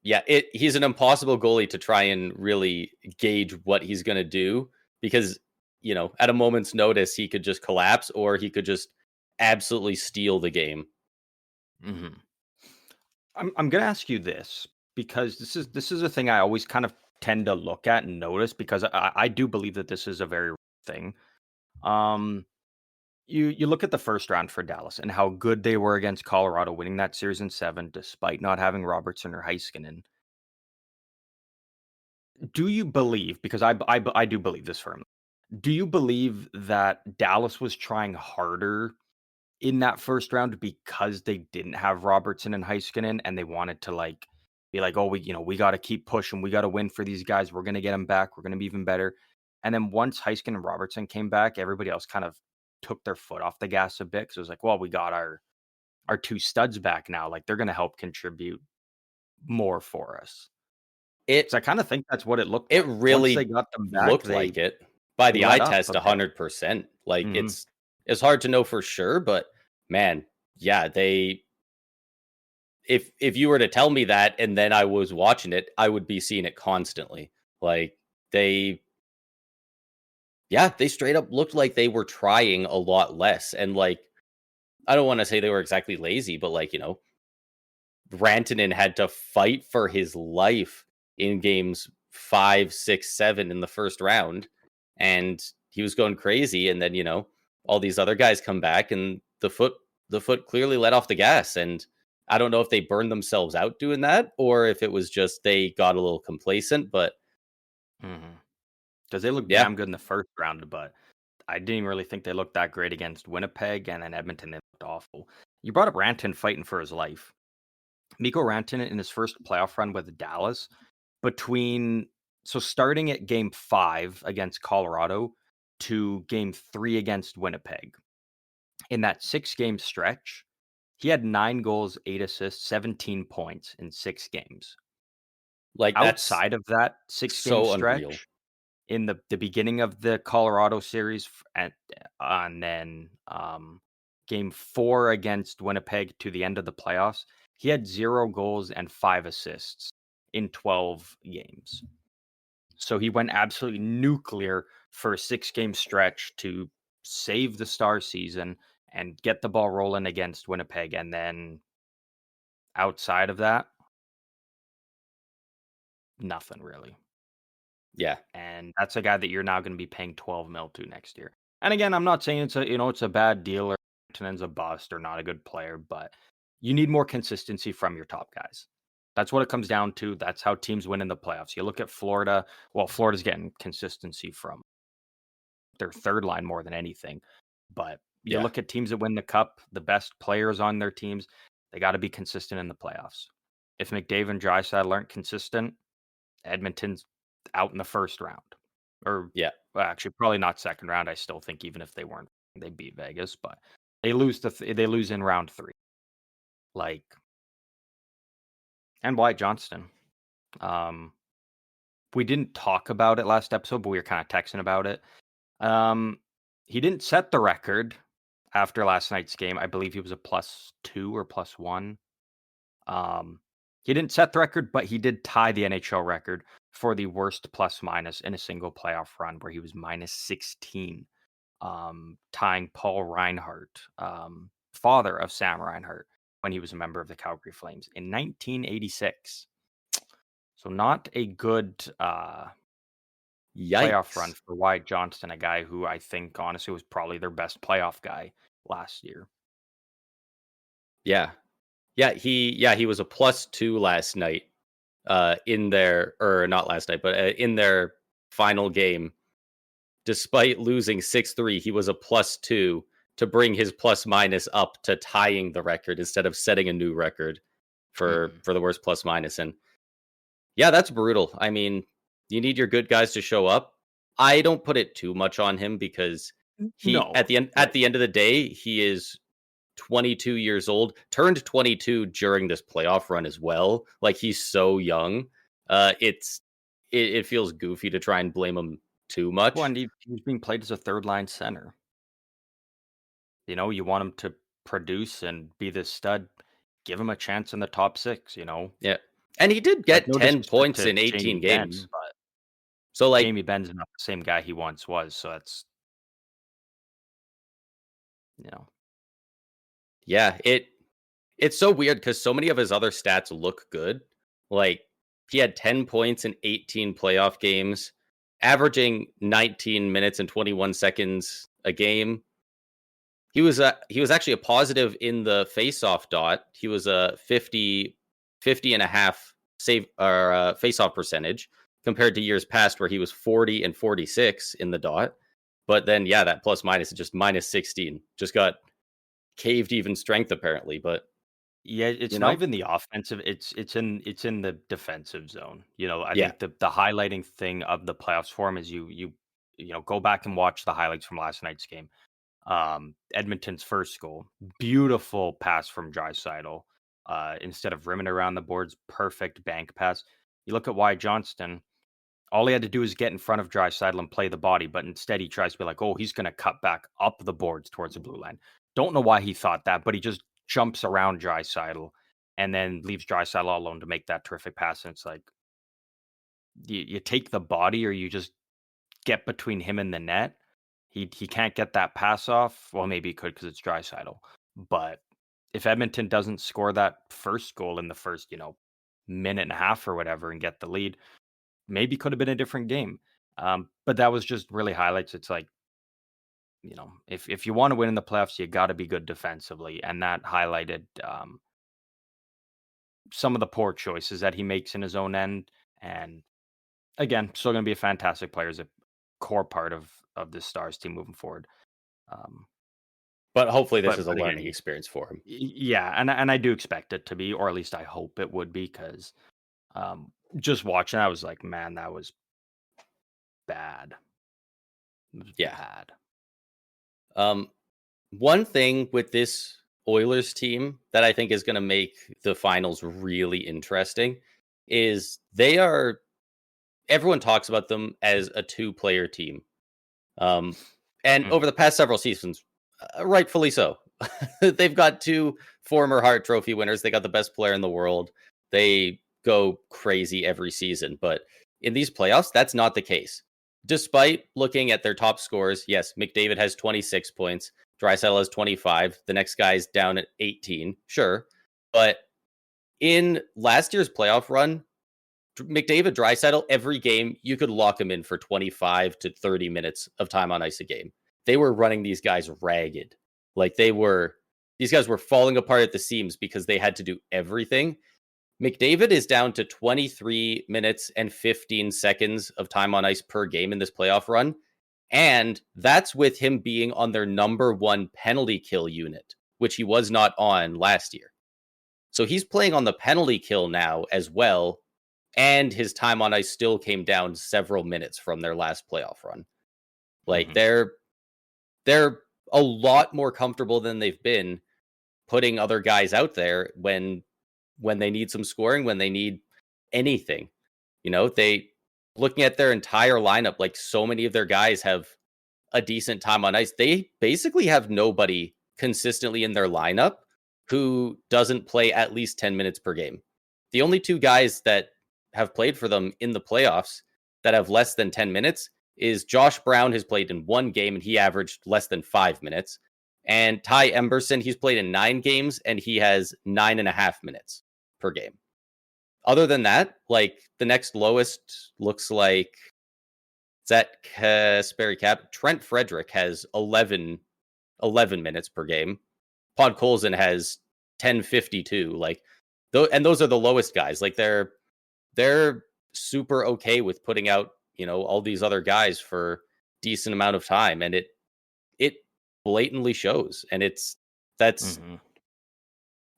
yeah. He's an impossible goalie to try and really gauge what he's gonna do because at a moment's notice he could just collapse or he could just absolutely steal the game. Mhm. I'm gonna ask you this because this is a thing I always kind of tend to look at and notice because I do believe that this is a very real thing. Um, you look at the first round for Dallas and how good they were against Colorado, winning that series in 7, despite not having Robertson or Heiskanen. Do you believe? Because I do believe this firmly. Do you believe that Dallas was trying harder in that first round because they didn't have Robertson and Heiskanen, and they wanted to, like, be like, "Oh, we gotta keep pushing. We gotta win for these guys. We're gonna get them back. We're gonna be even better." And then once Heiskanen and Robertson came back, everybody else kind of took their foot off the gas a bit 'cause it was like, "Well, we got our 2 studs back now. Like, they're gonna help contribute more for us." It So I kinda think that's what it looked It like. Once they really got them back, looked like it by they the eye let up test a bit. 100%. Like Mhm. it's hard to know for sure, but man, yeah, they if you were to tell me that and then I was watching it, I would be seeing it constantly. Like they yeah, they straight up looked like they were trying a lot less and like I don't want to say they were exactly lazy, but like, Rantanen had to fight for his life in games 5, 6, 7 in the first round, and he was going crazy. And then all these other guys come back, and the foot clearly let off the gas. And I don't know if they burned themselves out doing that, or if it was just they got a little complacent. But Mhm. 'Cause they looked yeah, damn good in the first round, but I didn't really think they looked that great against Winnipeg, and then Edmonton, they looked awful. You brought up Rantanen fighting for his life. Mikko Rantanen in his first playoff run with Dallas, between starting at game 5 against Colorado to game 3 against Winnipeg, in that 6-game stretch, he had 9 goals, 8 assists, 17 points in 6 games. like that's Outside of that 6-game so unreal. stretch, in the beginning of the Colorado series and then, game 4 against Winnipeg to the end of the playoffs, he had 0 goals and 5 assists in 12 games. So he went absolutely nuclear for a 6-game stretch to save the Star season and get the ball rolling against Winnipeg, and then outside of that, nothing really. Yeah, And that's a guy that you're now gonna be paying 12 mil to next year. And again, I'm not saying it's a bad deal or Antonen's a bust or not a good player, but you need more consistency from your top guys. That's what it comes down to. That's how teams win in the playoffs. You look at Florida. Well, Florida's getting consistency from their third line more than anything. But you yeah, look at teams that win the cup, the best players on their teams, they got to be consistent in the playoffs. If McDavid and Draisaitl aren't consistent, Edmonton's out in the first round. Or, yeah, well, actually, probably not second round. I still think even if they weren't, they beat Vegas, but they lose they lose in round 3. Like, and Wyatt Johnston. Um, we didn't talk about it last episode, but we were kind of texting about it. Um, he didn't set the record after last night's game. I believe he was a +2 or +1. Um, he didn't set the record, but he did tie the NHL record for the worst plus minus in a single playoff run, where he was -16, tying Paul Reinhart, father of Sam Reinhart, when he was a member of the Calgary Flames in 1986. So not a good playoff run Yikes. for Wyatt Johnston, a guy who I think honestly was probably their best playoff guy last year. Yeah. He was a +2 last night in their or not last night, but in their final game. Despite losing 6-3, he was a +2 to bring his plus minus up to tying the record instead of setting a new record Mhm. for the worst plus minus. And yeah, that's brutal. I mean, you need your good guys to show up. I don't put it too much on him because he No, at right. the end of the day, he is 22 years old, turned 22 during this playoff run as well. Like he's so young. It feels goofy to try and blame him too Well, much. and he was being played as a third line center. You want him to produce and be this stud, give him a chance in the top 6, Yeah. And he did Like, get no 10 disrespect points to in Jamie 18 games. Benn, but So like, Jamie Benn's not the same guy he once was, so that's you know yeah, it's so weird cuz so many of his other stats look good. Like he had 10 points in 18 playoff games, averaging 19 minutes and 21 seconds a game. He was actually a positive in the face-off dot. He was a 50 and a half save or face-off percentage compared to years past where he was 40 and 46 in the dot. But then yeah, that plus minus is just minus 16. Just got caved even strength apparently, but Yeah, you it's not know? even the offensive, it's in the defensive zone. I Yeah. think the highlighting thing of the playoffs for him is go back and watch the highlights from last night's game. Edmonton's first goal, beautiful pass from Draisaitl. Instead of rimming around the boards, perfect bank pass. You look at Wyatt Johnston, all he had to do is get in front of Draisaitl and play the body, but instead he tries to be like, oh, he's going to cut back up the boards towards the blue line. Don't know why he thought that, but he just jumps around Draisaitl and then leaves Draisaitl all alone to make that terrific pass. And it's like, you take the body or you just get between him and the net. He can't get that pass off. Well, maybe he could because it's Draisaitl. But if Edmonton doesn't score that first goal in the first, minute and a half or whatever and get the lead, maybe could have been a different game. But that was just really highlights. It's like, if you want to win in the playoffs, you got to be good defensively, and that highlighted some of the poor choices that he makes in his own end. And again, still going to be a fantastic player, as a core part of this Stars team moving forward. Um, But hopefully this but is a but again, learning experience for him. yeah, and I do expect it to be, or at least I hope it would be, because just watching, I was like, man, that was bad. It was Yeah. bad. Um One thing with this Oilers team that I think is going to make the finals really interesting is everyone talks about them as a two-player team. Um, and over Mhm. the past several seasons, rightfully so. They've got two former Hart Trophy winners. They got the best player in the world. They go crazy every season. But in these playoffs, that's not the case. Despite looking at their top scores, yes, McDavid has 26 points. Draisaitl has 25. The next guy's down at 18. Sure. But in last year's playoff run, McDavid, Draisaitl, every game you could lock him in for 25 to 30 minutes of time on ice a game. They were running these guys ragged. Like these guys were falling apart at the seams because they had to do everything. McDavid is down to 23 minutes and 15 seconds of time on ice per game in this playoff run. And that's with him being on their number one penalty kill unit, which he was not on last year. So he's playing on the penalty kill now as well, and his time on ice still came down several minutes from their last playoff run. Like Mhm. they're a lot more comfortable than they've been putting other guys out there when they need some scoring, when they need anything. They looking at their entire lineup, like so many of their guys have a decent time on ice. They basically have nobody consistently in their lineup who doesn't play at least 10 minutes per game. The only two guys that have played for them in the playoffs that have less than 10 minutes is Josh Brown has played in one game and he averaged less than 5 minutes. And Ty Emberson, he's played in 9 games and he has 9.5 minutes per game. other than that, like the next lowest looks like Zach Kasperi Cap. Trent Frederick has 11 minutes per game. Podkolzin has 10:52. Like, and those are the lowest guys. Like they're super okay with putting out all these other guys for decent amount of time, and it blatantly shows, and that's Mm-hmm.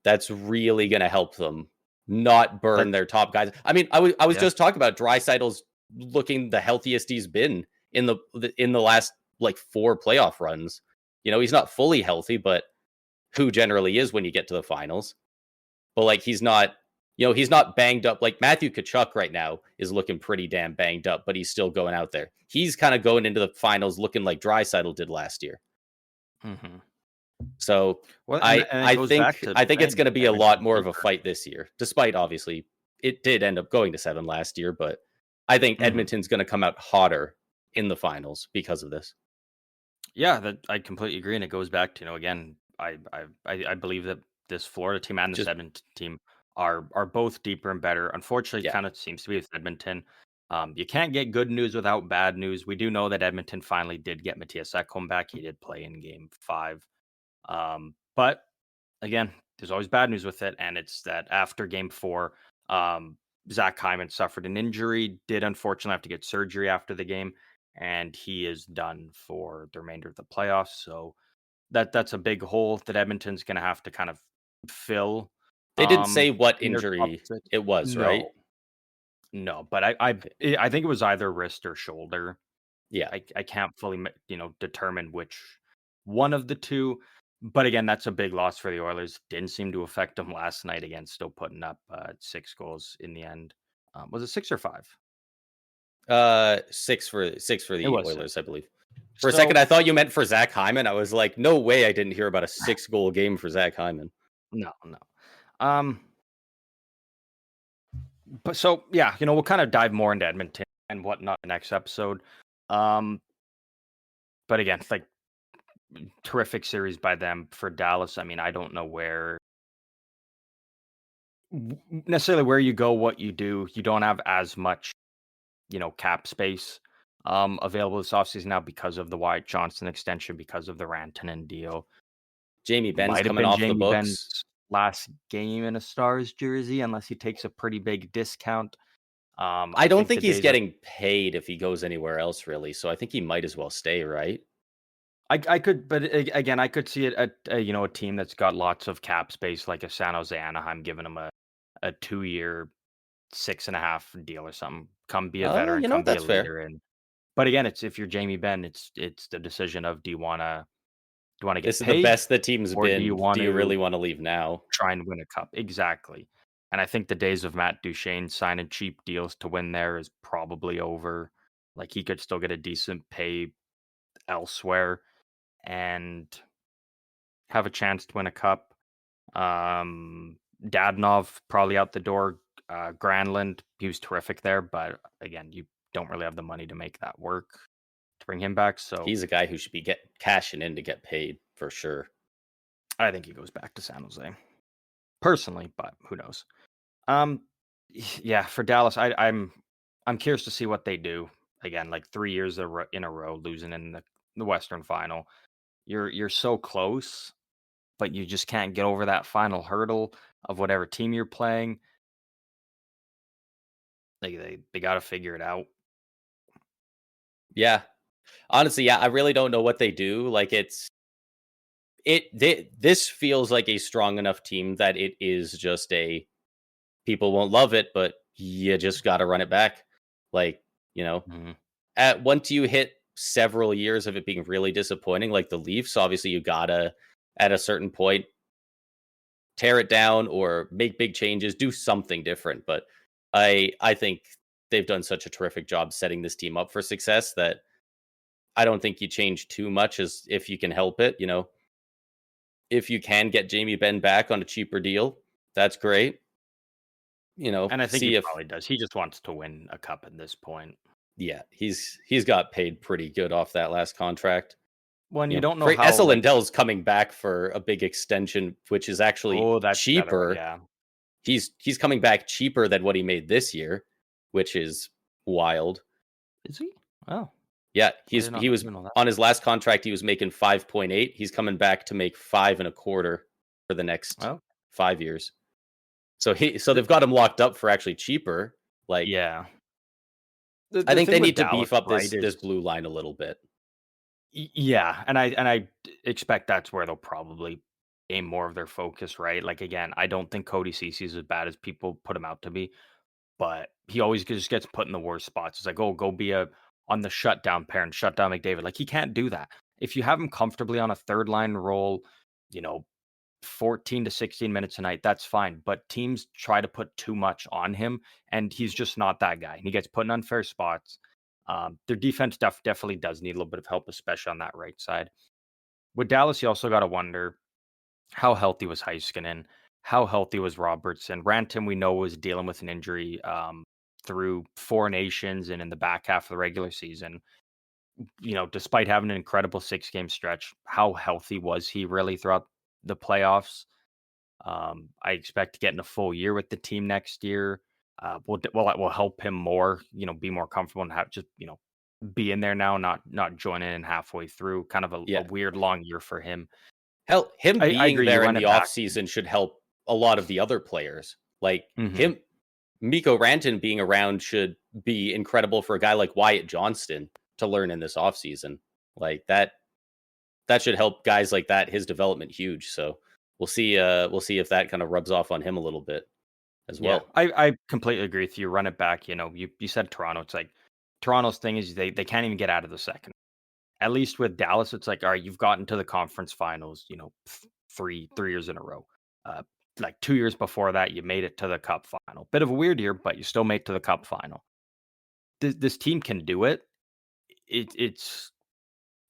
that's really going to help them not burn That their top guys. I mean, I was yeah. just talking about Draisaitl's looking the healthiest he's been in the last like 4 playoff runs. He's not fully healthy, but who generally is when you get to the finals. But like he's not banged up. Like Matthew Tkachuk right now is looking pretty damn banged up, but he's still going out there. He's kind of going into the finals looking like Draisaitl did last year. Mm-hmm. So Well, and it I goes back think to I think it's going to be a lot Edmonton's more of a deeper. fight this year, despite obviously it did end up going to 7 last year. But I think Mm-hmm. Edmonton's going to come out hotter in the finals because of this. Yeah, that I completely agree, and it goes back to again, I believe that this Florida team and this Just Edmonton team are both deeper and better. Unfortunately, it yeah, kind of seems to be with Edmonton. You can't get good news without bad news. We do know that Edmonton finally did get Matthias Ekholm back. He did play in Game 5, but again, there's always bad news with it, and it's that after Game 4, um, Zach Hyman suffered an injury, did unfortunately have to get surgery after the game, and he is done for the remainder of the playoffs. So that's a big hole that Edmonton's going to have to kind of fill. they didn't say what In their top injury 6. it was, right? No, no, but Okay. I think it was either wrist or shoulder. Yeah, I can't fully determine which one of the two. But again, that's a big loss for the Oilers. Didn't seem to affect them last night. Again, still putting up 6 goals in the end. Was it 6 or 5? 6 for It the was Oilers, 6. I believe. For a second, So I thought you meant for Zach Hyman. I was like, no way, I didn't hear about a 6-goal game for Zach Hyman. no, no. Um, but so yeah, we'll kind of dive more into Edmonton and whatnot next episode. Um, but again, like terrific series by them for Dallas. I mean, I don't know necessarily where you go, what you do. You don't have as much, cap space available this offseason now because of the Wyatt Johnson extension, because of the Rantanen deal. Jamie Benn's Might have coming been off the Jamie books. Benn's last game in a Stars jersey, unless he takes a pretty big discount. I I don't think the think he's days of getting paid if he goes anywhere else, really. So I think he might as well stay, right? I could, but again, I could see it at a team that's got lots of cap space, like a San Jose, Anaheim, giving him a 2-year, 6.5 deal or something. Come be a veteran, come be a That's fair. leader, and but again, it's if you're Jamie Benn, it's the decision of do you wanna get This is the paid, best the team's or do you been. want Do you to really want to leave now? try and win a cup? Exactly. And I think the days of Matt Duchene signing cheap deals to win there is probably over. Like he could still get a decent pay elsewhere and have a chance to win a cup. Dadonov probably out the door. Granlund, he was terrific there, but again, you don't really have the money to make that work to bring him back. So He's a guy who should be cashing in to get paid for sure. I think he goes back to San Jose personally, but who knows? Um, yeah, for Dallas, I'm curious to see what they do again. Like 3 years in a row, losing in the Western Final. You're so close, but you just can't get over that final hurdle of whatever team you're playing. They got to figure it out. Yeah. Honestly, yeah, I really don't know what they do. Like this feels like a strong enough team that it is just people won't love it, but you just got to run it back. Like, Mhm. at once you hit several years of it being really disappointing, like the Leafs, obviously you gotta at a certain point tear it down or make big changes, do something different. But I think they've done such a terrific job setting this team up for success that I don't think you change too much as if you can help it. If you can get Jamie Benn back on a cheaper deal, that's great. And I think he See if probably does. He just wants to win a cup at this point. yeah, he's got paid pretty good off that last contract. When you don't know how, Essa Lindell's coming back for a big extension, which is actually oh, that's the other one, cheaper. yeah. he's coming back cheaper than what he made this year, which is wild. Is he? Oh, Yeah, I did not he was even know that. on his last contract. He was making 5.8. He's coming back to make 5.25 for the next Oh, 5 years. So the, they've got him locked up for actually cheaper. Like yeah. I The think they thing with need to Dallas, beef up right, this is blue line a little bit. yeah, and I expect that's where they'll probably aim more of their focus, right? Like again, I don't think Cody Cece is as bad as people put him out to be, but he always just gets put in the worst spots. It's like, oh, go be a on the shutdown pair and shut down McDavid. Like he can't do that. If you have him comfortably on a third line role, you know, 14 to 16 minutes a night, that's fine. But teams try to put too much on him, and he's just not that guy. And he gets put in unfair spots. Their defense definitely does need a little bit of help, especially on that right side. With Dallas, you also got to wonder how healthy was Heiskanen, how healthy was Robertson. Ranton, we know, was dealing with an injury through 4 nations and in the back half of the regular season. Despite having an incredible 6 game stretch, how healthy was he really throughout the playoffs? I expect to get in a full year with the team next year. Will help him more, be more comfortable and have just, be in there now, not joining in halfway through. Kind of a Yeah. weird long year for him. Hell, him I being agree. You there in run the it back. offseason should help a lot of the other players. Like Hmm. Mikko Ranton being around should be incredible for a guy like Wyatt Johnston to learn in this offseason. Like that should help guys like that, his development huge. So we'll see if that kind of rubs off on him a little bit as Yeah, well. I completely agree with you. Run it back. You said Toronto. It's like Toronto's thing is they can't even get out of the second. At least with Dallas, it's like, all right, you've gotten to the conference finals, three years in a row. Uh, like 2 years before that, you made it to the cup final. Bit of a weird year, but you still made it to the cup final. This team can do it. It's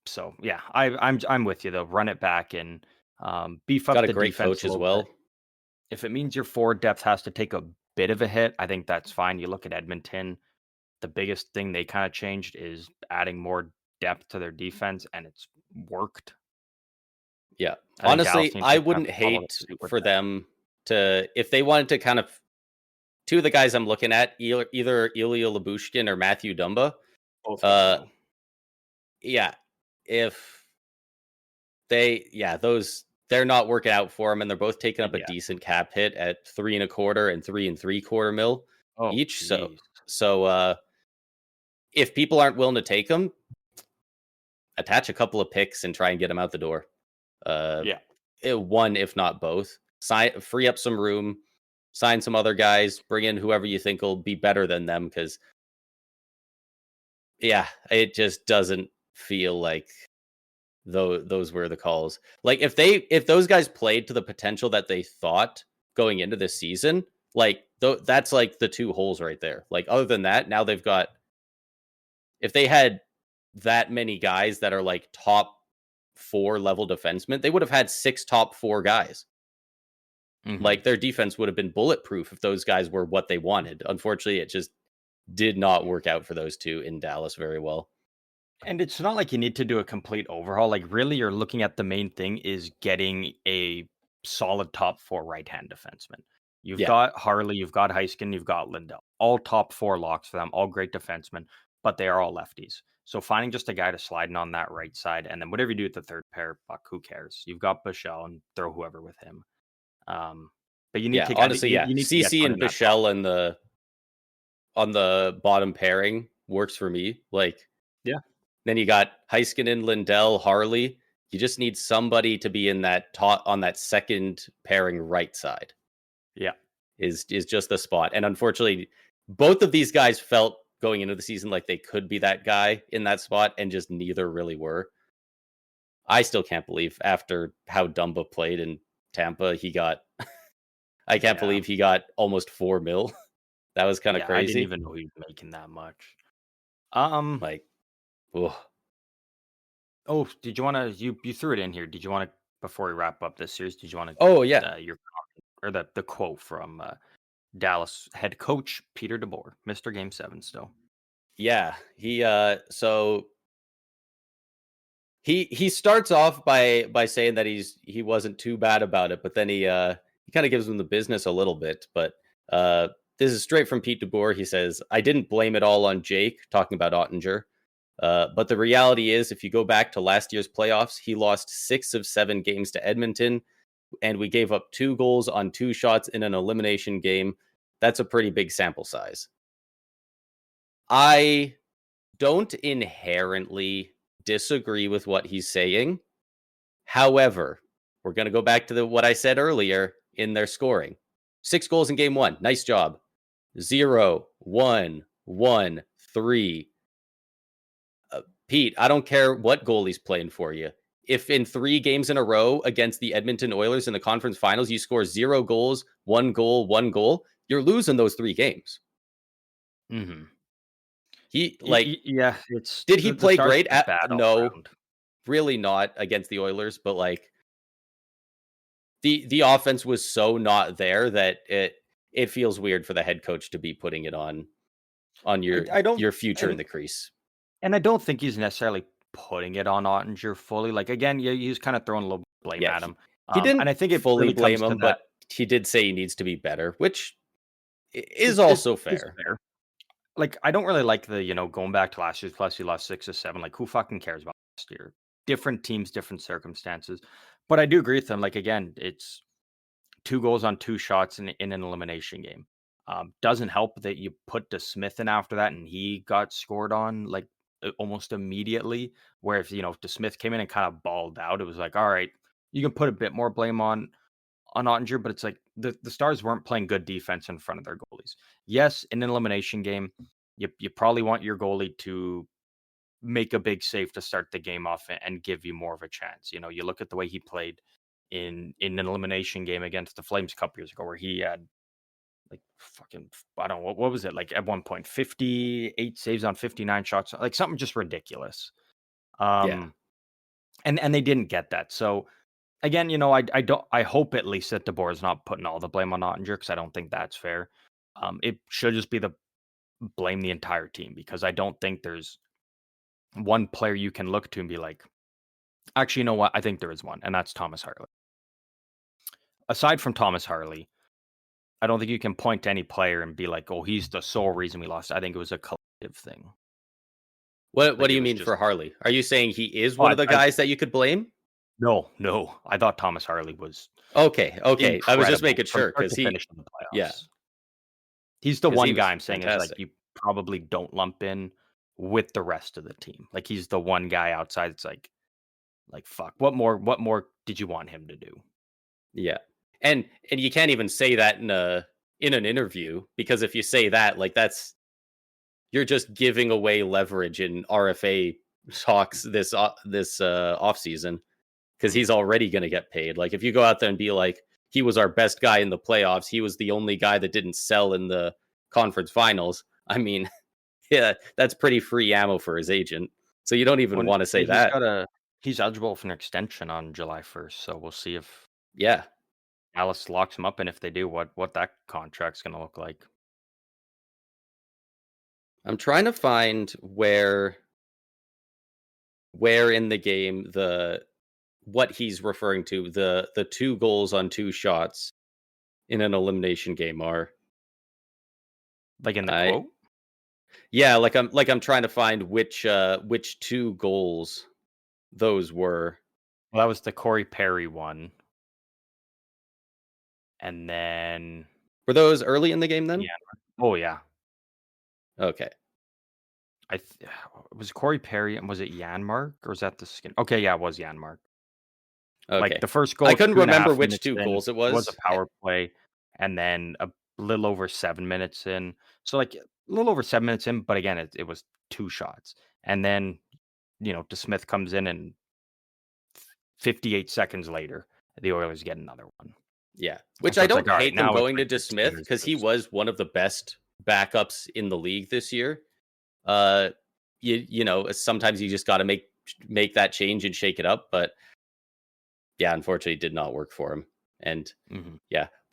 so yeah. I'm with you though. Run it back and beef up Got a the great defense coach a as little bit. well. If it means your forward depth has to take a bit of a hit, I think that's fine. You look at Edmonton, the biggest thing they kind of changed is adding more depth to their defense, and it's worked. Yeah. I think Dallas Honestly, team's I just gonna have wouldn't to follow hate suit with for that. them to if they wanted to kind of two of the guys I'm looking at, either Ilya Labushkin or Matthew Dumba. Both gotta Uh go. yeah, if those they're not working out for him, and they're both taking up a Yeah. decent cap hit at 3.25 and 3.75 mil Oh, each. jeez. So if people aren't willing to take them, attach a couple of picks and try and get them out the door. Uh, Yeah. one if not both. Free up some room, sign some other guys, bring in whoever you think will be better than them. Because yeah, it just doesn't feel like those were the calls. Like if those guys played to the potential that they thought going into this season, like that's like the two holes right there. Like other than that, now they've got if they had that many guys that are like top four level defensemen, they would have had six top four guys. Mhm. Like their defense would have been bulletproof if those guys were what they wanted. Unfortunately, it just did not work out for those two in Dallas very well. And it's not like you need to do a complete overhaul. Like, really, you're looking at the main thing is getting a solid top four right-hand defenseman. You've Yeah, got Harley, you've got Heiskin, you've got Lindell. All top four locks for them, all great defensemen, but they are all lefties. So finding just a guy to slide in on that right side, and then whatever you do with the third pair, fuck, who cares? You've got Bichelle and throw whoever with him. But you need yeah. to get Honestly, you, yeah. you need to get CC one and in that top. Bichelle and the on the bottom pairing works for me. Like Yeah. then you got Heiskanen, Lindell, Harley. You just need somebody to be in that top on that second pairing right side. Yeah. Is just the spot. And unfortunately, both of these guys felt going into the season like they could be that guy in that spot, and just neither really were. I still can't believe after how Dumba played in Tampa, he got. I can't Yeah. believe he got almost 4 mil. That was kind of Yeah. I didn't crazy. even know he was making that much. Um, Like, ugh. Oh, did you wanna you threw it in here. Did you wanna before we wrap up this series, did you wanna Oh yeah, your or the quote from Dallas head coach Peter DeBoer, Mr. Game 7 still. yeah. He starts off by saying that he wasn't too bad about it, but then he kind of gives him the business a little bit, but this is straight from Pete DeBoer. He says, I didn't blame it all on Jake, talking about Ottinger. But the reality is, if you go back to last year's playoffs, he lost 6 of 7 games to Edmonton, and we gave up 2 goals on 2 shots in an elimination game. That's a pretty big sample size. I don't inherently disagree with what he's saying. However, we're going to go back to what I said earlier in their scoring. 6 goals in game 1. Nice job. 0, 1, 1, 3. Pete, I don't care what goalie's playing for you. If in 3 games in a row against the Edmonton Oilers in the conference finals, you score 0 goals, 1 goal, 1 goal, you're losing those 3 games. Mm-hmm. Yeah, it's did he play Stars great? bad No, really not against the Oilers, but like the offense was so not there that it feels weird for the head coach to be putting it on your future in the crease. And I don't think he's necessarily putting it on Ottinger fully. Like again, he's kind of throwing a little blame at him. He didn't and I think it fully really blame comes him, to that. but he did say he needs to be better, which is also fair. Like I don't really like the going back to last year's plus he lost 6 or 7. Like who fucking cares about last year? Different teams, different circumstances. But I do agree with him. Like again, it's 2 goals on 2 shots in an elimination game. Doesn't help that you put DeSmith in after that, and he got scored on like almost immediately. Where if DeSmith came in and kind of balled out, it was like, all right, you can put a bit more blame on Ottinger, but it's like the Stars weren't playing good defense in front of their goalies. Yes, in an elimination game, you probably want your goalie to make a big save to start the game off and give you more of a chance. You look at the way he played in an elimination game against the Flames a couple years ago, where he had like fucking I don't know what was it like at one point 58 saves on 59 shots, like something just ridiculous. And they didn't get that. So again, I hope at least that DeBoer is not putting all the blame on Ottinger, because I don't think that's fair. It should just be blame the entire team, because I don't think there's one player you can look to and be like, actually, you know what? I think there is one, and that's Thomas Harley. Aside from Thomas Harley, I don't think you can point to any player and be like, oh, he's the sole reason we lost. I think it was a collective thing. What do you mean for Harley? Are you saying he is one of the guys that you could blame? No. I thought Thomas Harley was okay. I was just making sure because he finished in the playoffs. Yeah, he's the one guy I'm saying is like you probably don't lump in with the rest of the team. Like he's the one guy outside. It's like fuck. What more did you want him to do? Yeah, and you can't even say that in an interview, because if you say that, like you're just giving away leverage in RFA talks this off season, because he's already going to get paid. Like if you go out there and be like, he was our best guy in the playoffs, he was the only guy that didn't sell in the conference finals. I mean, yeah, that's pretty free ammo for his agent. So you don't even want to say that. He's eligible for an extension on July 1st, so we'll see if Alice locks him up, and if they do, what that contract's going to look like. I'm trying to find where in the game what he's referring to, the 2 goals on 2 shots in an elimination game are. Like in the quote? Yeah, like I'm trying to find which 2 goals those were. Well, that was the Corey Perry one. And then were those early in the game then? Yeah. Oh yeah. Okay. Was Corey Perry, and was it Janmark, or was that the skin? Okay, yeah, it was Janmark. Okay. Like the first goal, I couldn't remember which 2 goals it was. It was a power play, and then a little over 7 minutes in. So like a little over 7 minutes in, but again, it was 2 shots. And then, DeSmith comes in, and 58 seconds later, the Oilers get another one. Yeah, which I don't hate them going to DeSmith, because he was one of the best backups in the league this year. Sometimes you just got to make that change and shake it up, but yeah, unfortunately it did not work for him. And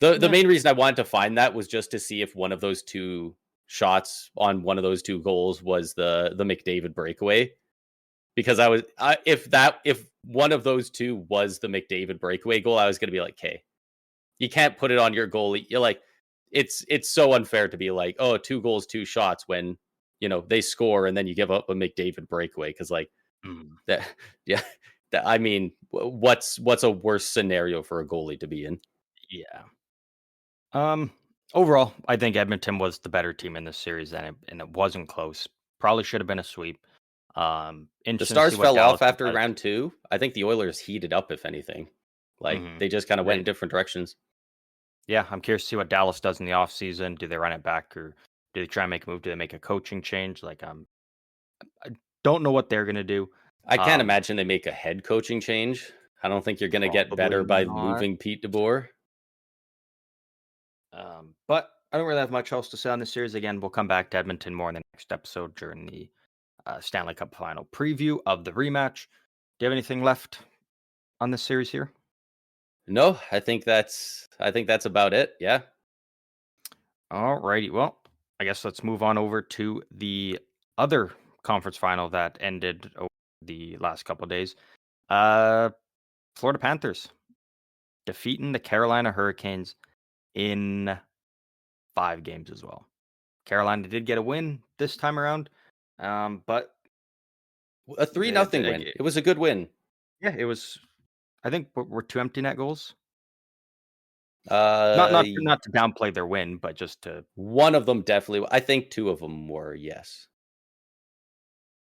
the main reason I wanted to find that was just to see if one of those 2 shots on one of those 2 goals was the McDavid breakaway, because if one of those 2 was the McDavid breakaway goal, I was going to be like, okay, You can't put it on your goalie. You're like, it's so unfair to be like, oh, 2 goals, 2 shots when they score and then you give up a McDavid breakaway because like Mm, that, yeah. I mean, what's a worse scenario for a goalie to be in? yeah. Um, Overall, I think Edmonton was the better team in this series, and it wasn't close. Probably should have been a sweep. The Interesting to see Stars what fell off Dallas after does. round 2. I think the Oilers heated up, if anything. Like, Hmm they just kinda went in They, different directions. yeah, I'm curious to see what Dallas does in the offseason. Do they run it back, or do they try and make a move? Do they make a coaching change? Like, I don't know what they're gonna do. I can't Um, imagine they make a head coaching change. I don't think you're gonna get Probably better by not. moving Pete DeBoer. But I don't really have much else to say on this series. Again, we'll come back to Edmonton more in the next episode during the Stanley Cup final preview of the rematch. Do you have anything left on this series here? No, I think that's about it, yeah. Alrighty. Well, I guess let's move on over to the other conference final that ended over the last couple of days. Uh, Florida Panthers defeating the Carolina Hurricanes in 5 games as well. Carolina did get a win this time around, but A 3 nothing win. It was a good win. yeah, it was. I think were 2 empty net goals. Uh, Not to downplay their win, but just to One of them definitely, I think 2 of them were, yes.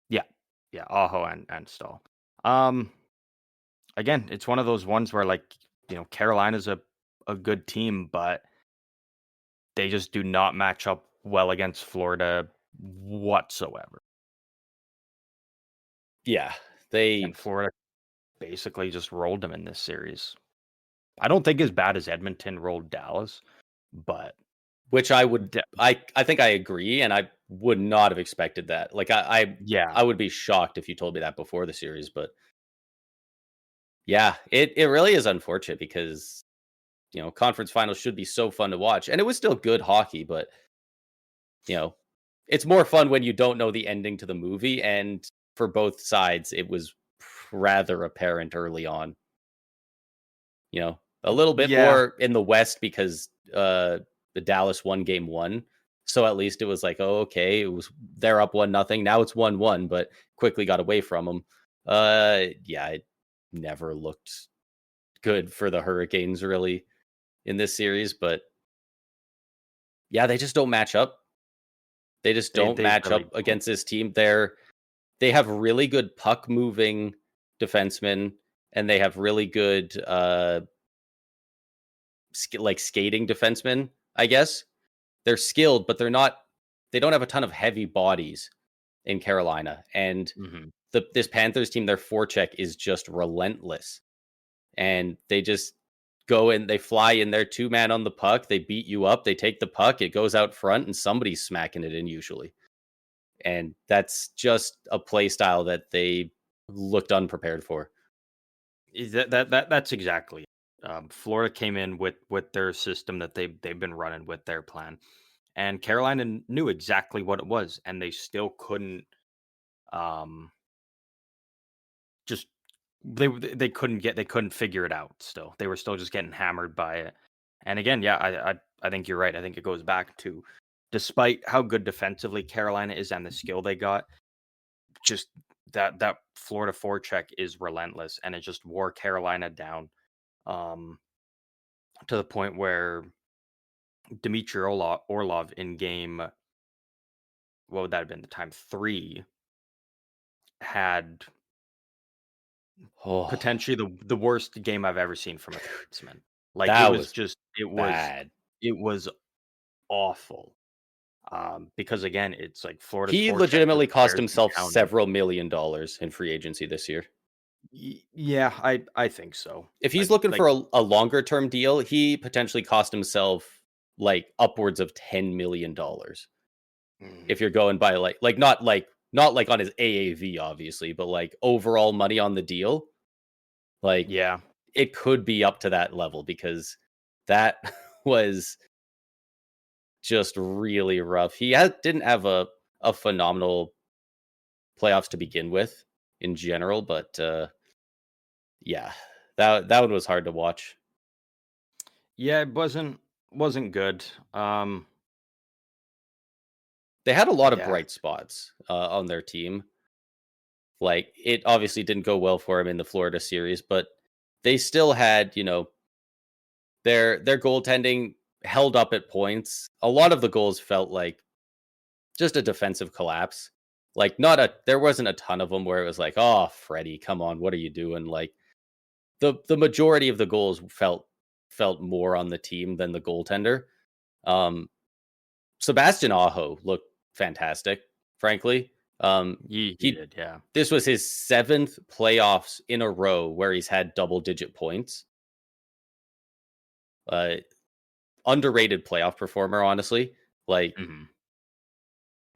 yeah, yeah, Aho and Stahl. Um, Again, it's one of those ones where like Carolina's a good team, but they just do not match up well against Florida whatsoever. Yeah, And they Florida basically just rolled them in this series. I don't think as bad as Edmonton rolled Dallas, but which I would de- I think I agree, and I would not have expected that. Like, yeah, I would be shocked if you told me that before the series, but yeah, it really is unfortunate because, conference finals should be so fun to watch, and it was still good hockey, but, you know, it's more fun when you don't know the ending to the movie, and for both sides, it was rather apparent early on. A little bit yeah, more in the West because the Dallas won game 1. So at least it was like, oh, okay, they're up 1-0. Now it's 1-1, but quickly got away from them. Yeah, it never looked good for the Hurricanes really in this series, but yeah, they just don't match up. They just don't they match really up don't. against this team. They have really good puck moving defensemen, and they have really good like skating defensemen, I guess. They're skilled, but they don't have a ton of heavy bodies in Carolina. And Mhm. this Panthers team, their forecheck is just relentless. And they just go in, they fly in there 2 man on the puck, they beat you up, they take the puck, it goes out front, and somebody's smacking it in usually. And that's just a play style that they looked unprepared for. Is that's exactly it. Florida came in with their system that they've been running with their plan, and Carolina knew exactly what it was, and they still couldn't um just they couldn't figure it out. Still, they were still just getting hammered by it. And again, yeah, I think you're right. I think it goes back to despite how good defensively Carolina is and the skill they got, just that Florida forecheck is relentless, and it just wore Carolina down. Um, to the point where Dmitry Orlov in game, what would that have been? The time 3 had Oh, potentially the worst game I've ever seen from a defenseman. Like that was bad. it was awful. Because again, it's like Florida's He forecheck just legitimately cost wears them himself down. several $1 million in free agency this year. Yeah, I think so. If I he's looking like for a longer term deal, he potentially cost himself like upwards of $10 million. mm, If you're going by not like on his AAV, obviously, but like overall money on the deal, like yeah, it could be up to that level because that was just really rough. Didn't have a phenomenal playoffs to begin with in general, but yeah, that one was hard to watch. Yeah, it wasn't good. They had a lot of Yeah. bright spots on their team. Like, it obviously didn't go well for him in the Florida series, but they still had, their goaltending held up at points. A lot of the goals felt like just a defensive collapse. Like, not a there wasn't a ton of them where it was like, "Oh, Freddie, come on, what are you doing?" Like, the majority of the goals felt more on the team than the goaltender. Um, Sebastian Aho looked fantastic, frankly. He He did, yeah. This was his 7th playoffs in a row where he's had double-digit points. Uh, Underrated playoff performer, honestly. Like Mhm.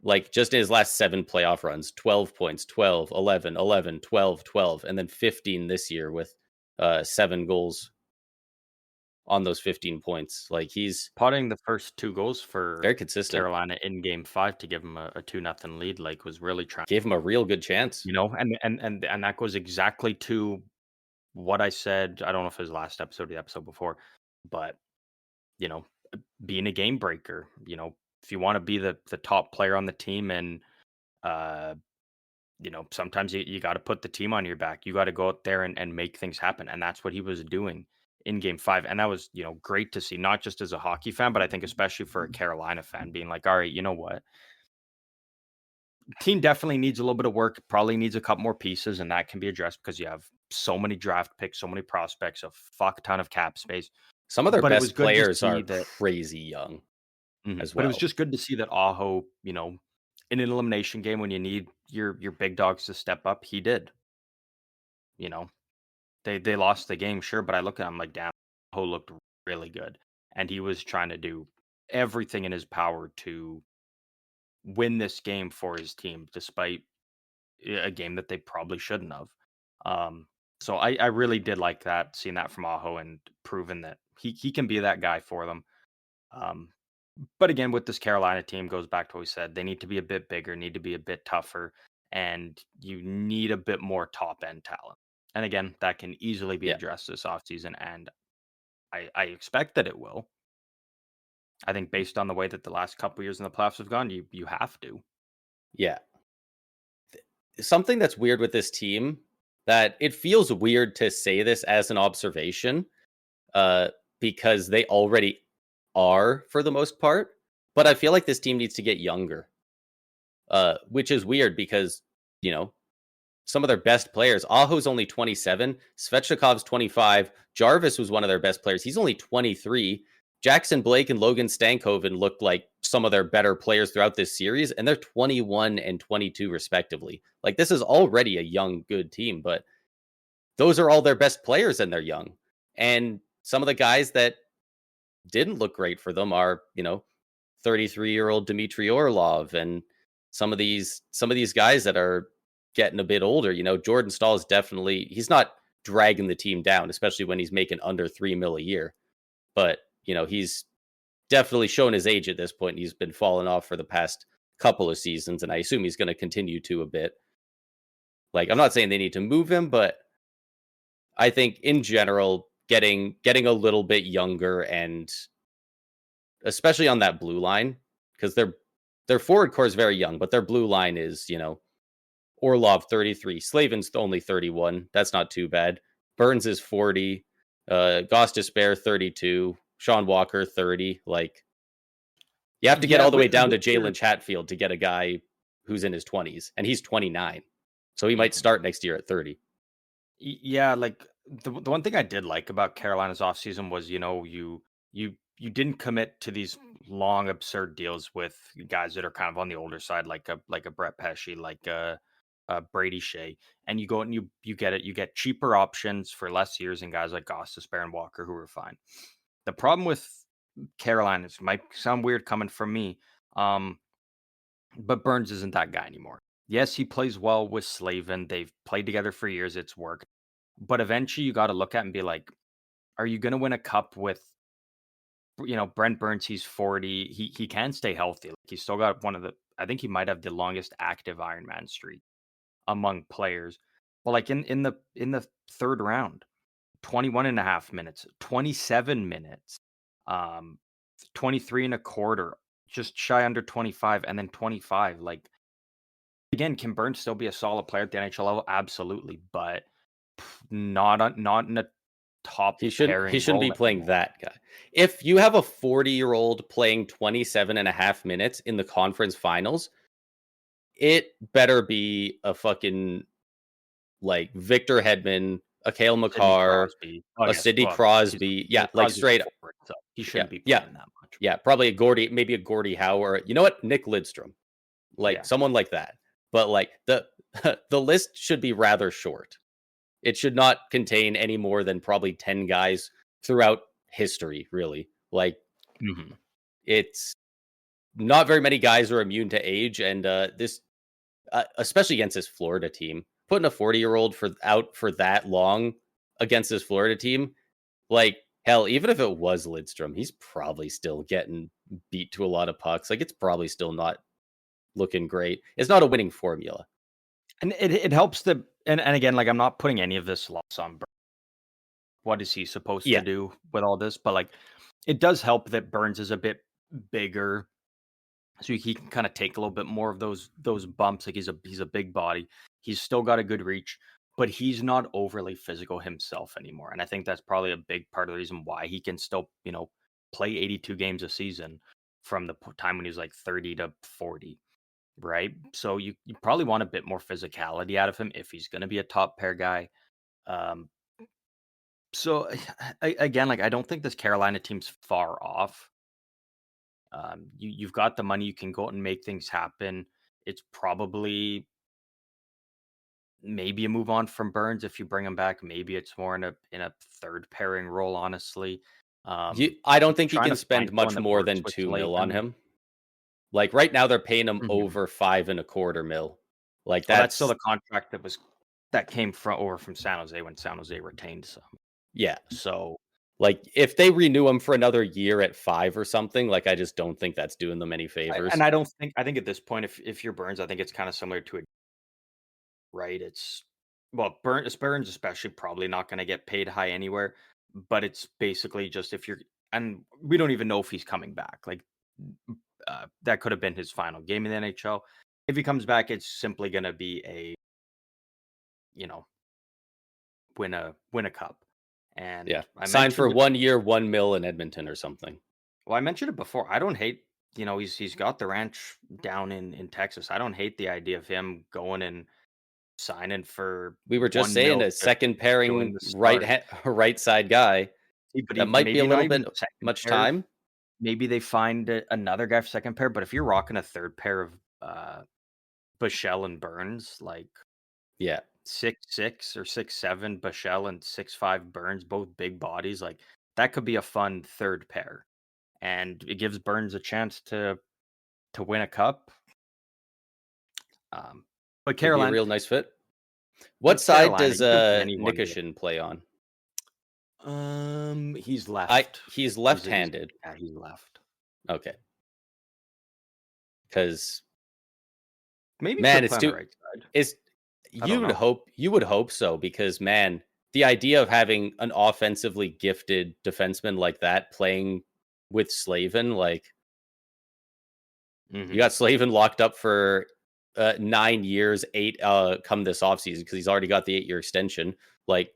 like just in his last 7 playoff runs, 12 points, 12, 11, 11, 12, 12, and then 15 this year with 7 goals on those 15 points. Like, he's Potting the first 2 goals for very consistent. Carolina in game 5 to give him a 2-0 lead, like, was really trying, Gave him a real good chance. and that goes exactly to what I said. I don't know if it was last episode or the episode before, but, you know, being a game breaker, if you wanna be the top player on the team and, uh, sometimes you gotta put the team on your back. You gotta go out there and make things happen, and that's what he was doing in game 5, and that was, great to see, not just as a hockey fan, but I think especially for a Carolina fan being like, "Alright, you know what? Team definitely needs a little bit of work, probably needs a couple more pieces, and that can be addressed because you have so many draft picks, so many prospects, a fuck ton of cap space." Some of their But it was best good to players are see that. crazy young Mhm. as But it was well. just good to see that Aho, in an elimination game when you need your big dogs to step up, he did, you know? They lost the game, sure, but I look at him like, damn, Aho looked really good, and he was trying to do everything in his power to win this game for his team despite a game that they probably shouldn't have. Um, so I really did like that, seeing that from Aho and proving that he can be that guy for them. Um, but again, with this Carolina team, goes back to what we said. They need to be a bit bigger, need to be a bit tougher, and you need a bit more top end talent. And again, that can easily be Yeah. addressed this offseason, and I expect that it will. I think based on the way that the last couple years in the playoffs have gone, you have to. Yeah. Something that's weird with this team, that it feels weird to say this as an observation, uh, because they already are for the most part, but I feel like this team needs to get younger, which is weird because, you know, some of their best players, Aho's only 27, Svechnikov's 25, Jarvis was one of their best players. He's only 23. Jackson Blake and Logan Stankoven looked like some of their better players throughout this series, and they're 21 and 22 respectively. Like, this is already a young, good team, but those are all their best players and they're young. And some of the guys that didn't look great for them are, 33-year-old Dmitry Orlov and some of these guys that are getting a bit older. Jordan Stahl is definitely he's not dragging the team down, especially when he's making under 3 mil a year. But he's definitely shown his age at this point. He's been falling off for the past couple of seasons, and I assume he's going to continue to a bit. Like, I'm not saying they need to move him, but I think in general, getting a little bit younger, and especially on that blue line, because their forward core is very young, but their blue line is, Orlov 33, Slavin's only 31. That's not too bad. Burns is 40, Goss Despair 32, Sean Walker 30. Like, you have to get Yeah, all the way with down to their Jalen Chatfield to get a guy who's in his 20s, and he's 29. So he might Mhm. start next year at 30. Yeah, like the one thing I did like about Carolina's offseason was, you didn't commit to these long absurd deals with guys that are kind of on the older side, like a Brett Pesci, like a Brady Shea, and you go and you get cheaper options for less years and guys like Goss, Despair, and Walker who are fine. The problem with Carolina, is might sound weird coming from me, um, but Burns isn't that guy anymore. Yes, he plays well with Slavin. They've played together for years. It's worked. But eventually you gotta look at and be like, are you gonna win a cup with, Brent Burns? He's 40. He can stay healthy. Like, he's still got one of the I think he might have the longest active Ironman streak among players. But like in the third round, 21.5 minutes, 27 minutes. Um, 23 and a quarter, just shy under 25, and then 25. Like, again, can Burns still be a solid player at the NHL level? Absolutely, but not in a top He pairing shouldn't be role playing anymore. that guy. If you have a 40-year-old playing 27 and a half minutes in the conference finals, it better be a fucking like Victor Hedman, a Cale Sidney Makar, Crosby. Oh, a yes. Sidney Well, he's Crosby. Yeah, well, like Crosby's a straight up. forward, so he Yeah, shouldn't be yeah, playing that much. yeah. Probably a Gordy, maybe a Gordie Howe, or you know what, Nick Lidstrom, like Yeah. someone like that. But like the list should be rather short. It should not contain any more than probably 10 guys throughout history. Really, like Mhm. it's not very many guys are immune to age, and this especially against this Florida team, putting a 40-year-old for out for that long against this Florida team, like hell, even if it was Lidstrom, he's probably still getting beat to a lot of pucks. Like it's probably still not looking great. It's not a winning formula. And it helps that, and again, like, I'm not putting any of this loss on Burns. What is he supposed to Yeah, do with all this? But, like, it does help that Burns is a bit bigger, so he can kinda take a little bit more of those bumps. Like, he's a big body. He's still got a good reach, but he's not overly physical himself anymore, and I think that's probably a big part of the reason why he can still, play 82 games a season from the time when he was, like, 30 to 40, right? So you probably want a bit more physicality out of him if he's gonna be a top pair guy. Um, so, again, like, I don't think this Carolina team's far off. You've got the money, you can go out and make things happen. It's probably maybe a move on from Burns if you bring him back. Maybe it's more in a third pairing role, honestly. I don't think he Trying can to find spend someone much that more works than with 2 mil on Slavin. him. Like right now, they're paying him Mhm. over 5.25 mil. Like Well, that's still that's the contract that came from over from San Jose when San Jose retained some. yeah. So, Like if they renew him for another year at 5 or something, like I just don't think that's doing them any and favors. I think at this point, if you're Burns, I think it's kind of similar to a right. It's well, Burns especially probably not going to get paid high anywhere, but it's basically just if you're, and we don't even know if he's coming back. Like, that could have been his final game in the NHL. If he comes back, it's simply going to be a you know win a cup. Yeah, And I signed for mentioned it. 1 year, 1 mil in Edmonton or something. Well, I mentioned it before. I don't hate. He's got the ranch down in Texas. I don't hate the idea of him going and signing for We were just 1 saying mil a to second join pairing the Stars. right side guy But that might be a maybe not little even bit second much pair. time. Maybe they find another guy for second pair, but if you're rocking a third pair of, Bichelle and Burns, like Yeah, 6'6" or 6'7", Bichelle and 6'5" Burns, both big bodies, like, that could be a fun third pair, and it gives Burns a chance to win a cup. Um, but could be a Carolina real nice fit. What with side Carolina, does you could put anyone with. Nikishin play on? He's I left. He's He's left-handed. yeah, he's left. Okay, because Maybe man, could it's play on the too right side. it's I don't know. you would hope so because man, the idea of having an offensively gifted defenseman like that playing with Slavin, like you Mhm. got Slavin locked up for 9 years, eight come this offseason because he's already got the 8-year extension. Like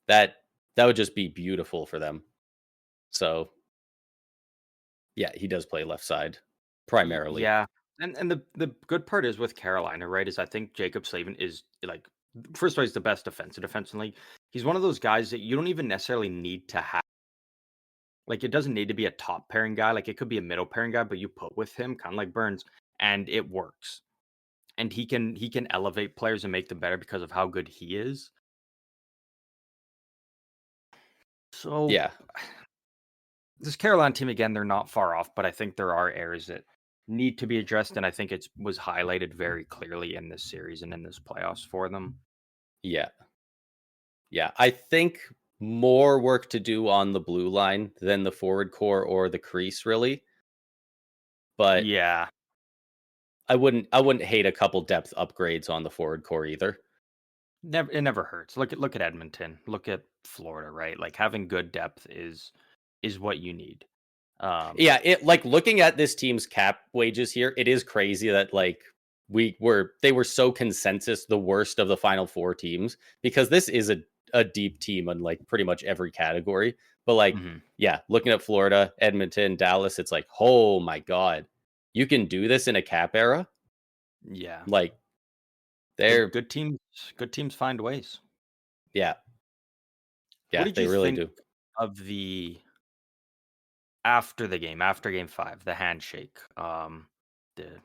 that that would just be beautiful for them. So yeah, he does play left side primarily. Yeah, and the good part is with Carolina, right, is I think Jacob Slavin is, like, first of all, he's the best defensive defense in the league. He's one of those guys that you don't even necessarily need to have, like, it doesn't need to be a top pairing guy, like, it could be a middle pairing guy, but you put with him, kinda like Burns, and it works. And he can elevate players and make them better because of how good he is. So, Yeah, this Carolina team, again, they're not far off, but I think there are areas that need to be addressed, and I think it was highlighted very clearly in this series and in this playoffs for them. yeah, yeah. I think more work to do on the blue line than the forward core or the crease, really. But Yeah, I wouldn't hate a couple depth upgrades on the forward core either. it never hurts. Look at Edmonton. Look at Florida, right? Like, having good depth is is what you need. Um, Yeah, it like looking at this team's cap wages here, it is crazy that like they were so consensus the worst of the final four teams because this is a deep team on like pretty much every category. But like, mhm. yeah, looking at Florida, Edmonton, Dallas, it's like, oh my God, you can do this in a cap era. Yeah. Like Good they're good teams good teams find ways. yeah, What yeah, did they you really think do. of after the game, after game 5, the handshake, the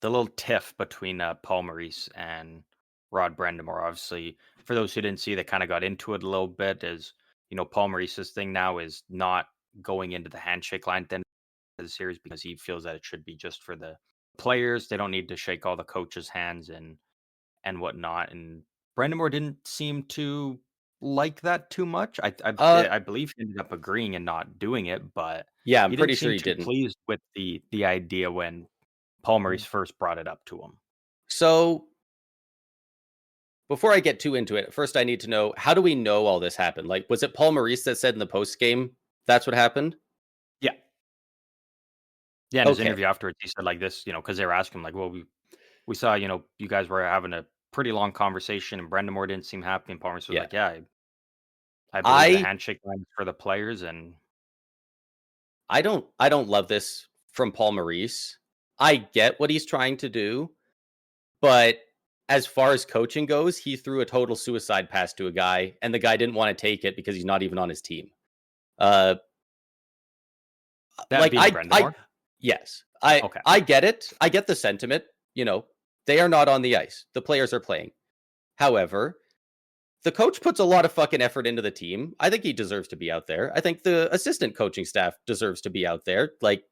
the little tiff between Paul Maurice and Rod Brendamore? Obviously, for those who didn't see, they kind of got into it a little bit. As you know, Paul Maurice's thing now is not going into the handshake line at the end of the series because he feels that it should be just for the players. They don't need to shake all the coaches' hands and whatnot. And Brendamore didn't seem to like that too much. Uh I believe he ended up agreeing and not doing it, but yeah, I'm he didn't pretty sure seem he too didn't. pleased with the idea when Paul Maurice first brought it up to him. So before I get too into it, first I need to know how do we know all this happened? Like, was it Paul Maurice that said in the post game that's what happened? Yeah. Yeah, in his Okay. interview afterwards, he said like this, because they were asking him like, "Well, we saw, you guys were having a pretty long conversation, and Brendamore didn't seem happy." And Paul Maurice was Yeah. like, "Yeah, I believe the I handshake line is for the players." And I don't love this from Paul Maurice. I get what he's trying to do, but as far as coaching goes, he threw a total suicide pass to a guy, and the guy didn't want to take it because he's not even on his team. Uh, that like being Brendamore. yes, I Okay. I get it. I get the sentiment. You know, they are not on the ice. The players are playing. However, the coach puts a lot of fucking effort into the team. I think he deserves to be out there. I think the assistant coaching staff deserves to be out there. Like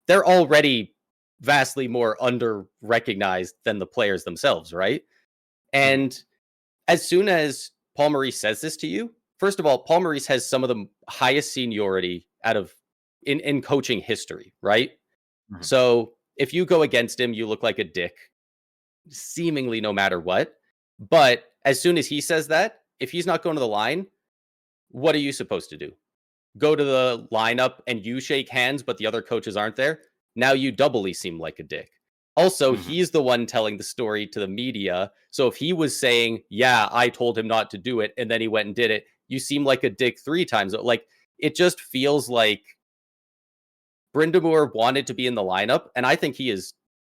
they're already vastly more under recognized than the players themselves, right? Mhm. And as soon as Paul Maurice says this to you, first of all, Paul Maurice has some of the highest seniority out of in coaching history, right? Mhm. So if you go against him, you look like a dick, seemingly no matter what. But as soon as he says that, if he's not going to the line, what are you supposed to do? Go to the lineup and you shake hands, but the other coaches aren't there? Now you doubly seem like a dick. Also, Mhm. he's the one telling the story to the media. So if he was saying, yeah, I told him not to do it, and then he went and did it, you seem like a dick three times. Like, it just feels like Brindamore wanted to be in the lineup. And I think he is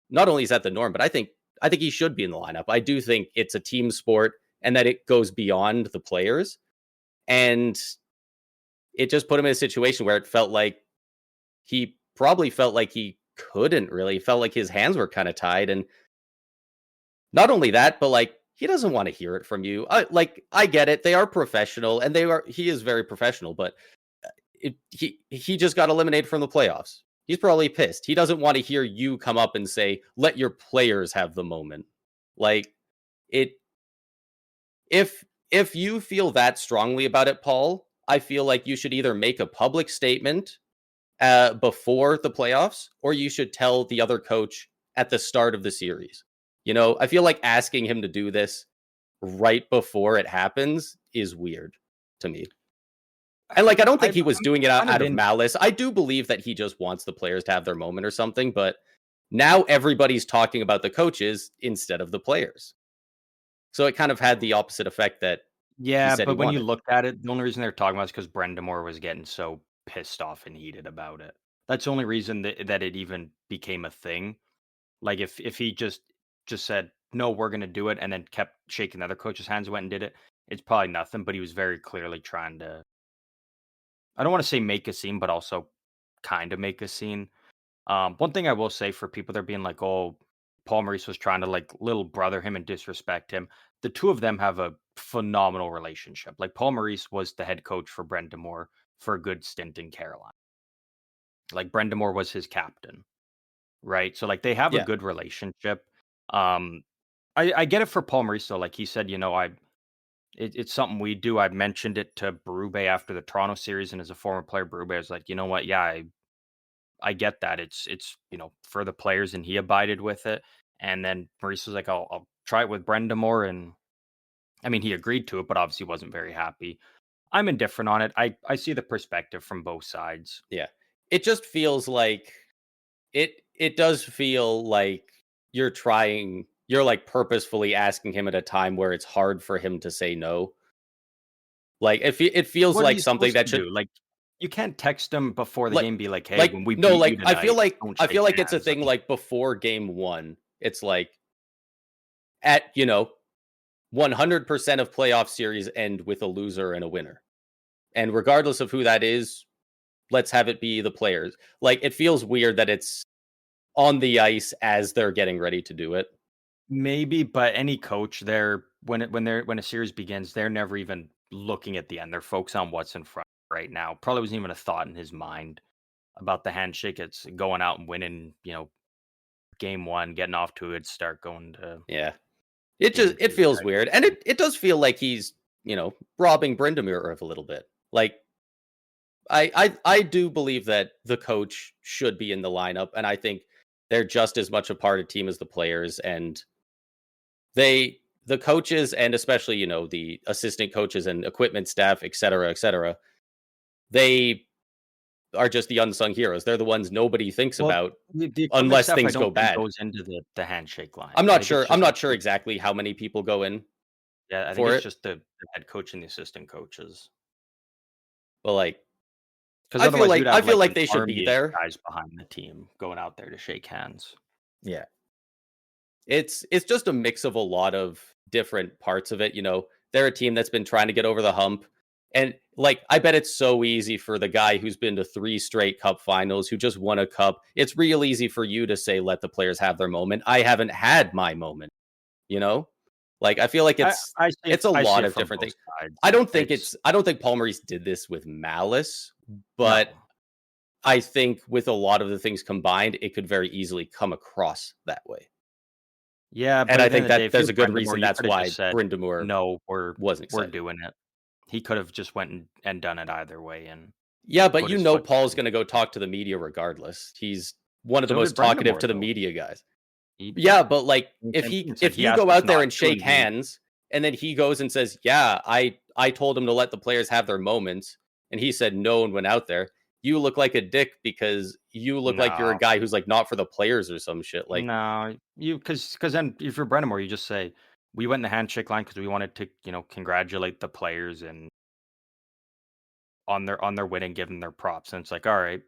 not only is that the norm, but I think he should be in the lineup. I do think it's a team sport and that it goes beyond the players. And it just put him in a situation where it felt like he probably felt like he couldn't really, felt like his hands were kind of tied. And not only that, but like he doesn't want to hear it from you. I get it. They are professional and he is very professional, but he just got eliminated from the playoffs. He's probably pissed. He doesn't want to hear you come up and say, let your players have the moment. Like it if you feel that strongly about it, Paul, I feel like you should either make a public statement before the playoffs, or you should tell the other coach at the start of the series. I feel like asking him to do this right before it happens is weird to me. And like, I don't think he was I'm doing it kind out of of in. malice. I do believe that he just wants the players to have their moment or something. But now everybody's talking about the coaches instead of the players. So it kind of had the opposite effect that he Yeah, said he but when you wanted. look at it, the only reason they're talking about is because Brendamore was getting so pissed off and heated about it. That's the only reason that it even became a thing. Like if he just said, "No, we're gonna do it," and then kept shaking the other coach's hands, went and did it, it's probably nothing. But he was very clearly trying to, I don't want to say make a scene, but also kind of make a scene. One thing I will say for people that are being like, "Oh, Paul Maurice was trying to like little brother him and disrespect him," the two of them have a phenomenal relationship. Like Paul Maurice was the head coach for Brendamore for a good stint in Carolina. Like Brendamore was his captain, right? So like they have a Yeah. good relationship. Um, I get it for Paul Maurice though. Like he said, it's something we do. I mentioned it to Berube after the Toronto series, and as a former player, Berube was like, you know what? Yeah, I get that. It's for the players, and he abided with it. And then Maurice was like, I'll try it with Brendamore, and I mean he agreed to it, but obviously wasn't very happy. I'm indifferent on it. I see the perspective from both sides. Yeah. It just feels like it does feel like you're like purposefully asking him at a time where it's hard for him to say no. Like it feels What are like you something supposed that to should do? Like, you can't text them before the like game, be like, "Hey, when we no, beat you like tonight, don't I shake feel like it's a hands." thing Like, like before game 1. It's like at, 100% of playoff series end with a loser and a winner. And regardless of who that is, let's have it be the players. Like it feels weird that it's on the ice as they're getting ready to do it. maybe, but any coach there when a series begins, they're never even looking at the end. They're focused on what's in front right now. Probably wasn't even a thought in his mind about the handshake. It's going out and winning, game 1, getting off to a good start, going to Yeah. game It 2 feels type weird. of And thing. it does feel like he's, robbing Brindamere of a little bit. Like I do believe that the coach should be in the lineup, and I think they're just as much a part of team as the players. And the coaches, and especially the assistant coaches and equipment staff, et cetera, they are just the unsung heroes. They're the ones nobody thinks Well, about the equipment unless stuff, I things go don't think bad. goes into the handshake line. I'm I not think it's sure. I'm just not sure exactly how many people go in yeah, I think for it's it, just the head coach and the assistant coaches. but like Because otherwise, you'd I have, feel like, like an they should be army of there. guys behind the team going out there to shake hands. Yeah. It's just a mix of a lot of different parts of it. They're a team that's been trying to get over the hump. And like I bet it's so easy for the guy who's been to 3 straight cup finals, who just won a cup. It's real easy for you to say let the players have their moment. I haven't had my moment, you know? Like I feel like it's a I see lot it of from different both things. sides. It's I don't think Paul Maurice did this with malice, but no. I think with a lot of the things combined, it could very easily come across that way. Yeah, And but I at the end think of the day, that if there's you're a good Brendamore, reason you that's coulda just why said, Brind'Amour "No, wasn't we're excited. doing it." He could have just went and done it either way and Yeah, but put his foot Paul's down. gonna go talk to the media regardless. He's one of the So did most talkative Brendamore, to the though. media guys. He Yeah, but like the if same thing, said if he you go asked us out there not and to, shake and we hands and then he goes and says, "Yeah, I told him to let the players have their moments," and he said no and went out there. You look like a dick because you look like you're a no. guy who's like not for the players or some shit. Like, No, you because then if you're Brendamore, you just say, "We went in the handshake line because we wanted to, congratulate the players and on their win and give them their props." And it's like, "All right,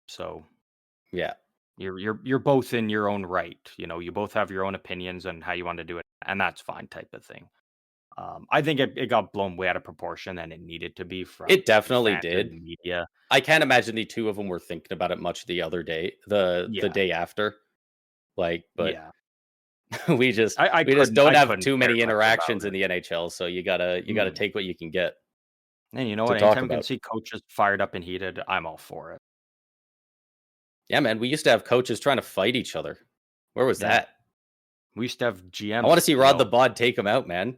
so yeah. you're both in your own right. You both have your own opinions on how you want to do it, and that's fine," type of thing. I think it got blown way out of proportion and it needed to be from It definitely fans and did. the media. I can't imagine the two of them were thinking about it much the other day, the Yeah, day after. Like, but yeah. we just don't I have couldn't too care many less about interactions in it. the NHL, so you gotta Mm. take what you can get And you know to what? talk Anytime we can about. see coaches fired up and heated, I'm all for it. Yeah, man, we used to have coaches trying to fight each other. Where was Yeah. that? We used to have I want to GMs, see Rod the Bod take him out, man.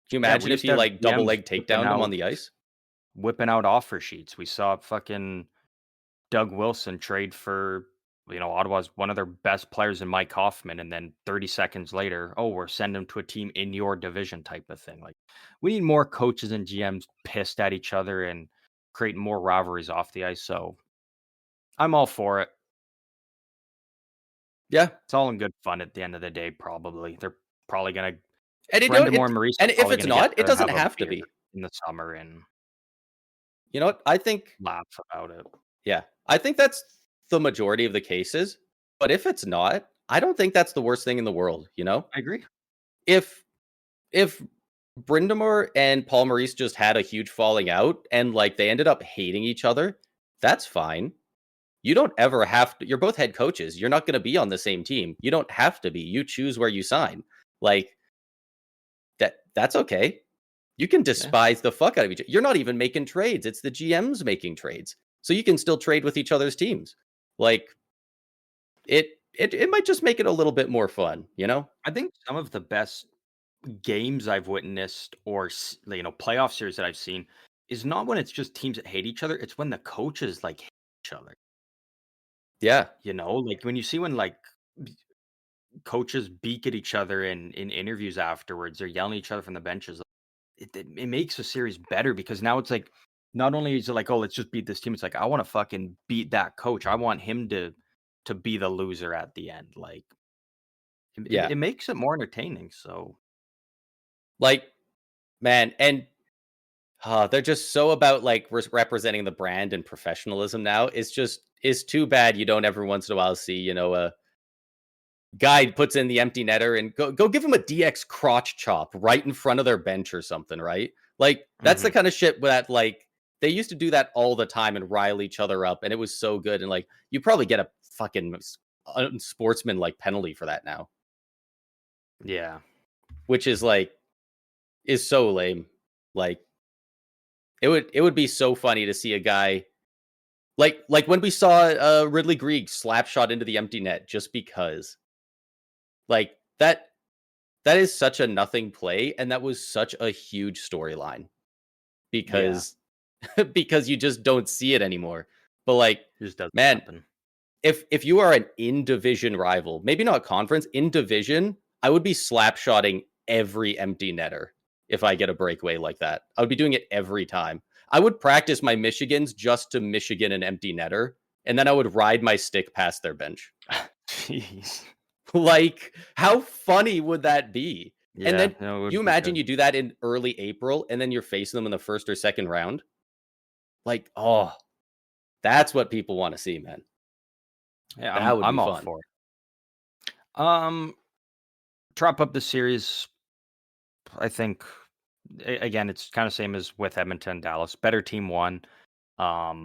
Can you yeah, we imagine if used to he have like double GMs leg takedowned him on the ice? whipping out offer sheets. We saw fucking Doug Wilson trade for, Ottawa's one of their best players in Mike Hoffman, and then 30 seconds later, oh, we're sending him to a team in your division type of thing. Like, we need more coaches and GMs pissed at each other and creating more rivalries off the ice. So I'm all for it. Yeah, It's all in good fun at the end of the day, probably. They're probably gonna and it don't Brendamore it and Maurice are and if probably it's gonna get not, it to doesn't have a have to beer be. in the summer and You know what? I think laugh about it. Yeah, I think that's the majority of the cases. But if it's not, I don't think that's the worst thing in the world. I agree. If if Brindamore and Paul Maurice just had a huge falling out and like they ended up hating each other, that's fine. You don't ever have to. You're both head coaches. You're not going to be on the same team. You don't have to be. You choose where you sign. Like that's okay. You can Yeah. despise the fuck out of each other. You're not even making trades. It's the GMs making trades. So you can still trade with each other's teams. Like it might just make it a little bit more fun, you know? I think some of the best games I've witnessed or playoff series that I've seen is not when it's just teams that hate each other. It's when the coaches like hate each other. Yeah. Like when you see when like coaches beak at each other in interviews afterwards, they're yelling at each other from the benches. it makes a series better because now it's like not only is it like, oh, let's just beat this team. It's like I want to fucking beat that coach. I want him to be the loser at the end. Like Yeah. it makes it more entertaining. So Like, man, and they're just so about like representing the brand and professionalism now. It's too bad you don't every once in a while see, a guy puts in the empty netter and go give him a DX crotch chop right in front of their bench or something, right? Like that's the mhm. kind of shit that like they used to do that all the time and rile each other up, and it was so good. And like you probably get a fucking unsportsman like penalty for that now, Yeah. which is like is so lame. Like it would be so funny to see a guy like when we saw Ridley Greig slap shot into the empty net just because like that is such a nothing play, and that was such a huge storyline Yeah. because because you just don't see it anymore. But like, It just doesn't man, happen. if you are an in division rival, maybe not conference, in division, I would be slap shotting every empty netter if I get a breakaway like that. I would be doing it every time. I would practice my Michigans just to Michigan an empty netter, and then I would ride my stick past their bench. Jeez. Like, how funny would that be? And Yeah, then no, it you would be imagine good. you do that in early April and then you're facing them in the first or second round? Like, oh, that's what people want to see, man. Yeah, That would be I'm all fun. for it. To wrap up the series, I think again it's kind of same as with Edmonton, Dallas. Better team won. Yep. Um,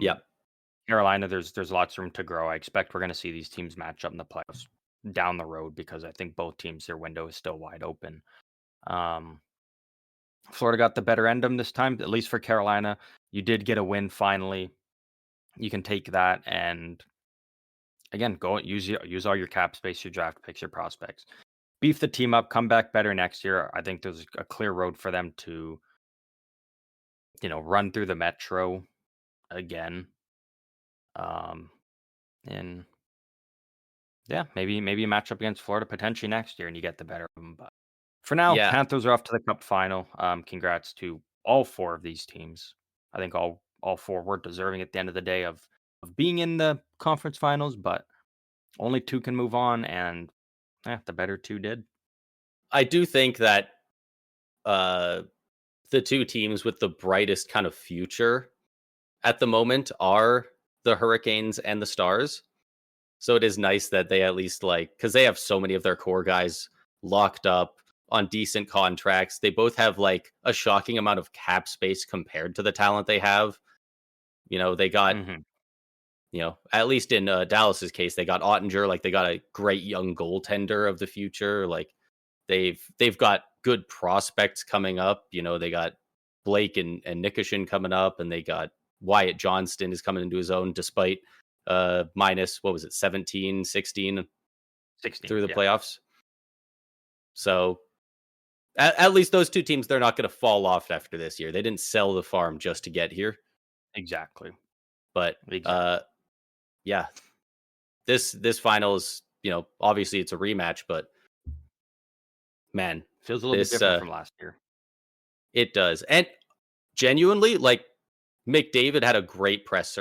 Carolina, there's lots of room to grow. I expect we're going to see these teams match up in the playoffs down the road because I think both teams their window is still wide open. Um, Florida got the better end of them this time, at least for Carolina. You did get a win finally. You can take that and again go use all your cap space, your draft picks, your prospects. Beef the team up, come back better next year. I think there's a clear road for them to, run through the Metro again. Um, and yeah, maybe a matchup against Florida potentially next year, and you get the better of them. But for now, Yeah. Panthers are off to the Cup final. Congrats to all four of these teams. I think all four were deserving at the end of the day of being in the conference finals, but only two can move on, and the better two did. I do think that uh the two teams with the brightest kind of future at the moment are the Hurricanes and the Stars. So it is nice that they at least like because they have so many of their core guys locked up on decent contracts. They both have like a shocking amount of cap space compared to the talent they have. They got, Hmm. at least in Dallas's case, they got Ottinger, like they got a great young goaltender of the future. Like they've got good prospects coming up. They got Blake and Nikoshin coming up, and they got Wyatt Johnston is coming into his own despite minus what was it 17, 16 16, through the yeah, playoffs. So at least those two teams, they're not going to fall off after this year. They didn't sell the farm just to get here. exactly, But exactly. yeah, this final is, obviously it's a rematch, but man, Feels a little bit this different from last year. it does. And genuinely, like McDavid had a great press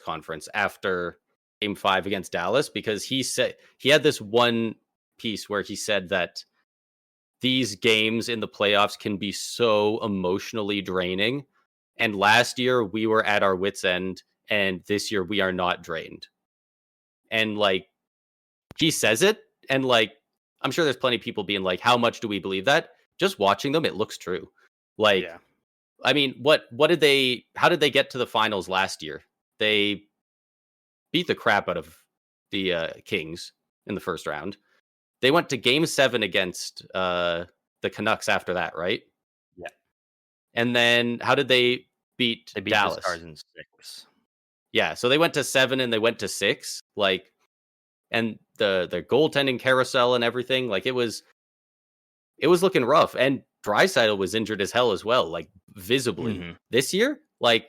conference after game 5 against Dallas because he said he had this one piece where he said that these games in the playoffs can be so emotionally draining. And last year we were at our wits' end, and this year we are not drained. And like he says it, and like I'm sure there's plenty of people being like, how much do we believe that? Just watching them, it looks true. Like, Yeah. I mean, what did they how did they get to the finals last year? They beat the crap out of the Kings in the first round. They went to game 7 against the Canucks after that, right? Yeah. And then how did they beat They beat the Stars Dallas? in 6. Yeah, so they went to 7 and they went to 6. Like, and the goaltending carousel and everything, like it was looking rough. And Draisaitl was injured as hell as well, like visibly. Mhm. This year, like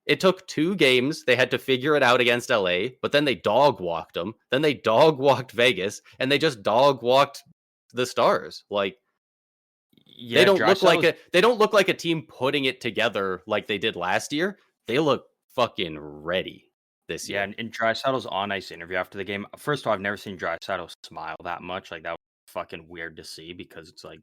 it took 2 games. They had to figure it out against LA, but then they dog walked them. Then they dog walked Vegas, and they just dog walked the Stars. Like They Yeah, don't look like Draisaitl's a team putting it together like they did last year. They look fucking ready this yeah, year. and Draisaitl's on-ice interview after the game. First of all, I've never seen Draisaitl smile that much. Like, that was fucking weird to see because it's like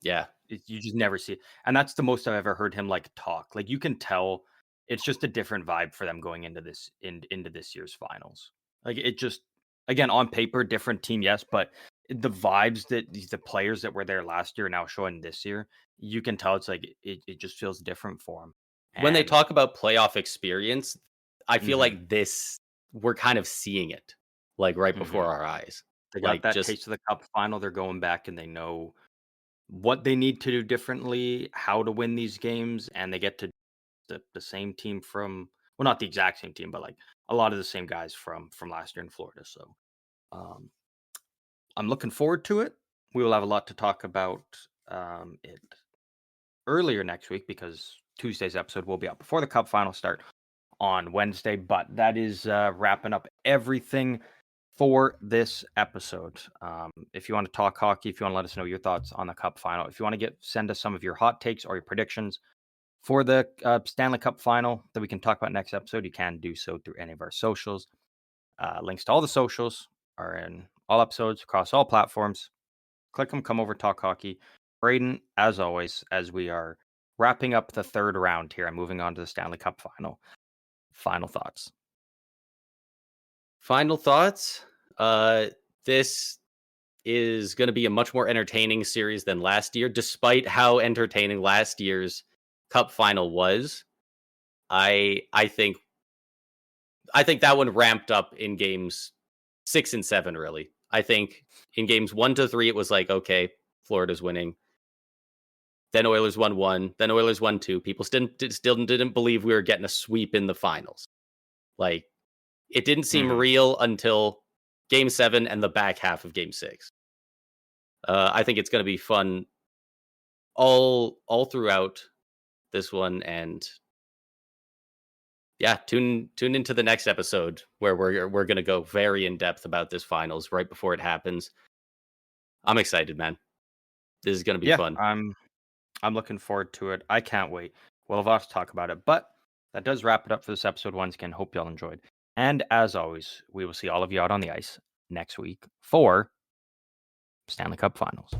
Yeah. you just never see it. And that's the most I've ever heard him, like, talk. Like, you can tell it's just a different vibe for them going into into this year's finals. Like, it just again, on paper, different team, yes, but the vibes that the players that were there last year are now showing this year, you can tell it's like it just feels different for them. When they And talk about playoff experience, I feel mhm, like we're kind of seeing it, like, right before mhm. our eyes. They got Like, that just taste of the cup final. They're going back and they know what they need to do differently, how to win these games, and they get to the same team from well, not the exact same team, but like a lot of the same guys from last year in Florida. So um, I'm looking forward to it. We will have a lot to talk about it earlier next week because Tuesday's episode will be out before the Cup final start on Wednesday. But that is wrapping up everything for this episode. If you want to talk hockey, if you want to let us know your thoughts on the Cup final, if you want to send us some of your hot takes or your predictions for the Stanley Cup final that we can talk about next episode, you can do so through any of our socials. Links to all the socials are in all episodes across all platforms. Click them, come over, talk hockey. Braden, as always, as we are wrapping up the third round here and moving on to the Stanley Cup final. Final thoughts. final thoughts. This is going to be a much more entertaining series than last year, despite how entertaining last year's Cup final was. I think that one ramped up in games 6 and 7. Really, I think in games 1 to 3, it was like, okay, Florida's winning. Then Oilers won 1. Then Oilers won 2. People still didn't believe we were getting a sweep in the finals. Like, it didn't seem Mm-hmm. real until game 7 and the back half of game 6. I think it's going to be fun all throughout this one, and yeah, tune into the next episode where we're going to go very in depth about this finals right before it happens. I'm excited, man. This is going to be Yeah, fun. I'm looking forward to it. I can't wait. We'll have lots to talk about it. But that does wrap it up for this episode once again. Hope y'all enjoyed. And as always, we will see all of you out on the ice next week for Stanley Cup Finals.